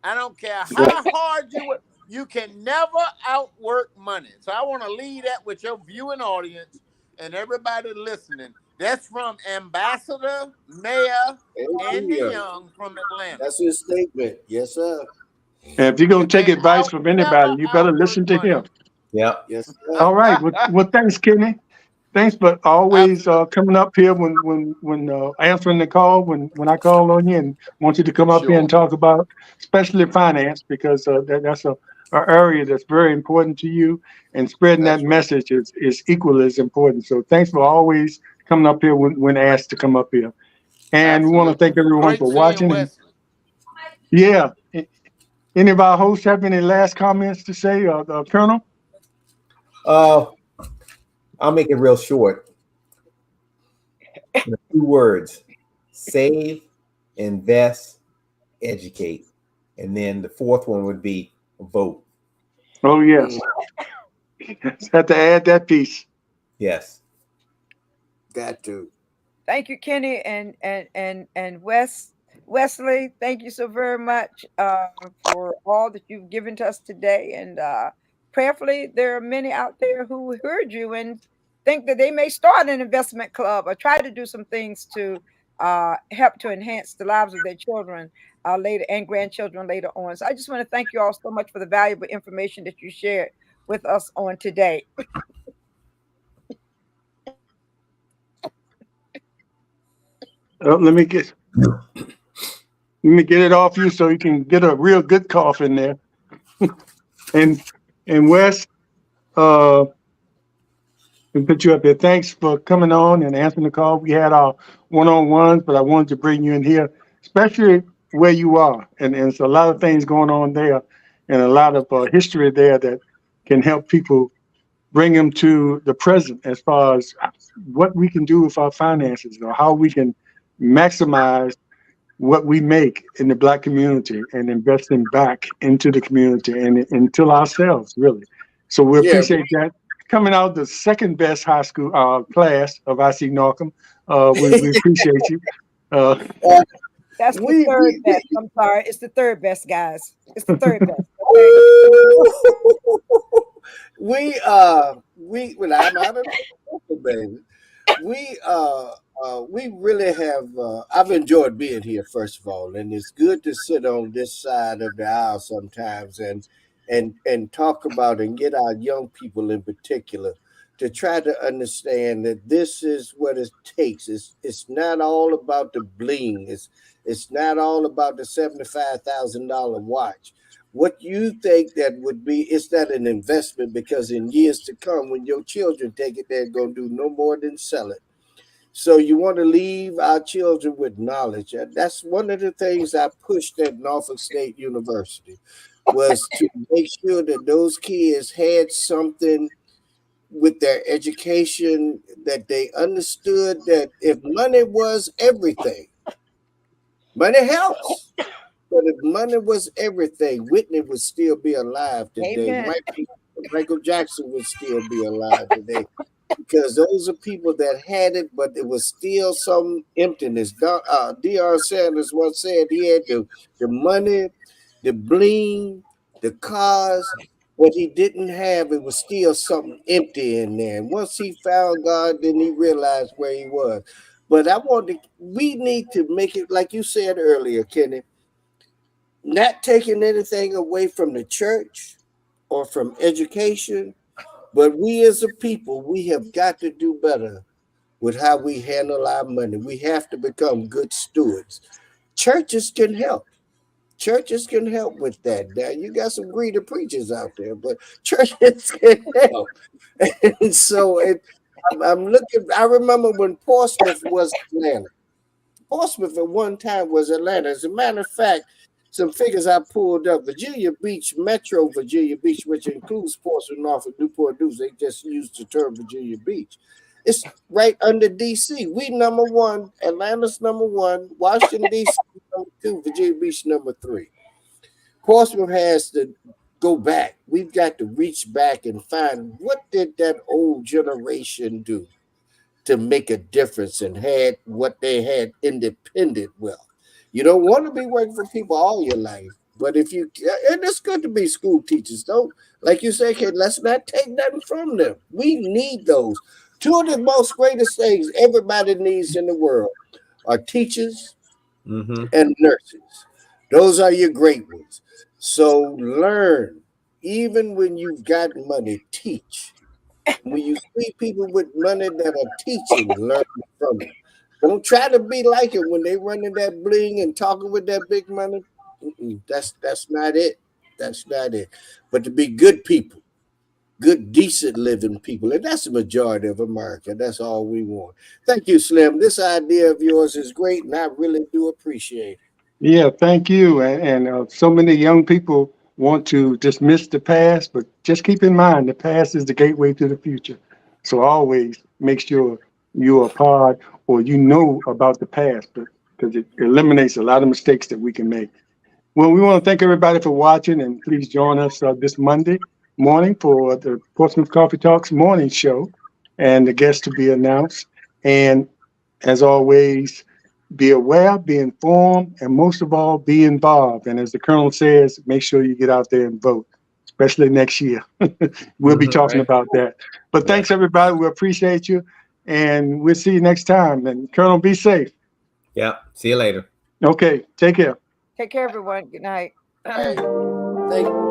S2: I don't care how hard you work, you can never outwork money. So I want to leave that with your viewing audience and everybody listening. That's from Ambassador Mayor Andy Young from Atlanta.
S5: That's his statement. Yes, sir.
S1: And if you're going to take advice from anybody, you better listen to him.
S4: Yeah.
S5: Yes, sir.
S1: All right. Well, thanks, Kenny. Thanks for always coming up here when answering the call when I call on you, and want you to come up here and talk about especially finance, because that's a area that's very important to you, and spreading that message is equally as important. So thanks for always coming up here when asked to come up here. And we want to thank everyone for watching. Yeah. Any of our hosts have any last comments to say, Colonel?
S4: I'll make it real short. In a few words: save, invest, educate. And then the fourth one would be vote.
S1: Oh, yes. Had to add that piece.
S4: Yes.
S5: Got to.
S6: Thank you, Kenny and Wesley. Thank you so very much for all that you've given to us today. And prayerfully, there are many out there who heard you and think that they may start an investment club or try to do some things to help to enhance the lives of their children later and grandchildren later on. So I just want to thank you all so much for the valuable information that you shared with us on today.
S1: Let me get it off you so you can get a real good cough in there. and Wes, we put you up here. Thanks for coming on and answering the call. We had our one-on-ones, but I wanted to bring you in here, especially where you are. And there's a lot of things going on there, and a lot of history there that can help people bring them to the present as far as what we can do with our finances, or how we can maximize what we make in the Black community and investing back into the community and into ourselves, really. So we appreciate that. Coming out the second best high school class of IC Norcom, we appreciate you.
S6: That's the third best. I'm sorry, it's the third best, guys. It's the third best.
S5: Well, I'm out of the baby. we really have. I've enjoyed being here, first of all, and it's good to sit on this side of the aisle sometimes and talk about and get our young people in particular to try to understand that this is what it takes. It's not all about the bling. It's not all about the $75,000 watch. What you think that would be, is that an investment? Because in years to come, when your children take it, they're going to do no more than sell it. So you want to leave our children with knowledge. And that's one of the things I pushed at Norfolk State University, was to make sure that those kids had something with their education, that they understood that if money was everything, money helps. But if money was everything, Whitney would still be alive today.
S6: Amen.
S5: Michael Jackson would still be alive today, because those are people that had it, but it was still some emptiness. Deion Sanders once said he had the money, the bling, the cars. What he didn't have, it was still something empty in there. And once he found God, then he realized where he was. But we need to make it, like you said earlier, Kenny, not taking anything away from the church or from education, but we as a people, we have got to do better with how we handle our money. We have to become good stewards. Churches can help. Churches can help with that. Now, you got some greedy preachers out there, but churches can help. And so I'm looking, I remember when Portsmouth was Atlanta. Portsmouth at one time was Atlanta. As a matter of fact, some figures I pulled up: Virginia Beach, Metro Virginia Beach, which includes Portsmouth, Norfolk, Newport News. They just used the term Virginia Beach. It's right under D.C. We number one, Atlanta's number one, Washington, D.C. number two, Virginia Beach number three. Portsmouth has to go back. We've got to reach back and find, what did that old generation do to make a difference and had what they had independent wealth. You don't want to be working for people all your life, but if you, and it's good to be school teachers, don't, like you say, okay, let's not take nothing from them. We need those. Two of the most greatest things everybody needs in the world are teachers and nurses. Those are your great ones. So learn, even when you've got money, teach. When you see people with money that are teaching, learn from them. Don't try to be like it when they running that bling and talking with that big money. That's not it. That's not it. But to be good people, good, decent living people. And that's the majority of America. That's all we want. Thank you, Slim. This idea of yours is great, and I really do appreciate it.
S1: Yeah, thank you. And so many young people want to dismiss the past, but just keep in mind the past is the gateway to the future. So always make sure you're a part or you know about the past, because it eliminates a lot of mistakes that we can make. Well, we want to thank everybody for watching, and please join us this Monday morning for the Portsmouth Coffee Talks morning show and the guests to be announced. And as always, be aware, be informed, and most of all, be involved. And as the Colonel says, make sure you get out there and vote, especially next year. We'll be talking about that. But thanks, everybody. We appreciate you. And we'll see you next time. And Colonel, be safe.
S4: Yeah. See you later.
S1: Okay. Take care.
S6: Take care, everyone. Good night.
S5: Thank you.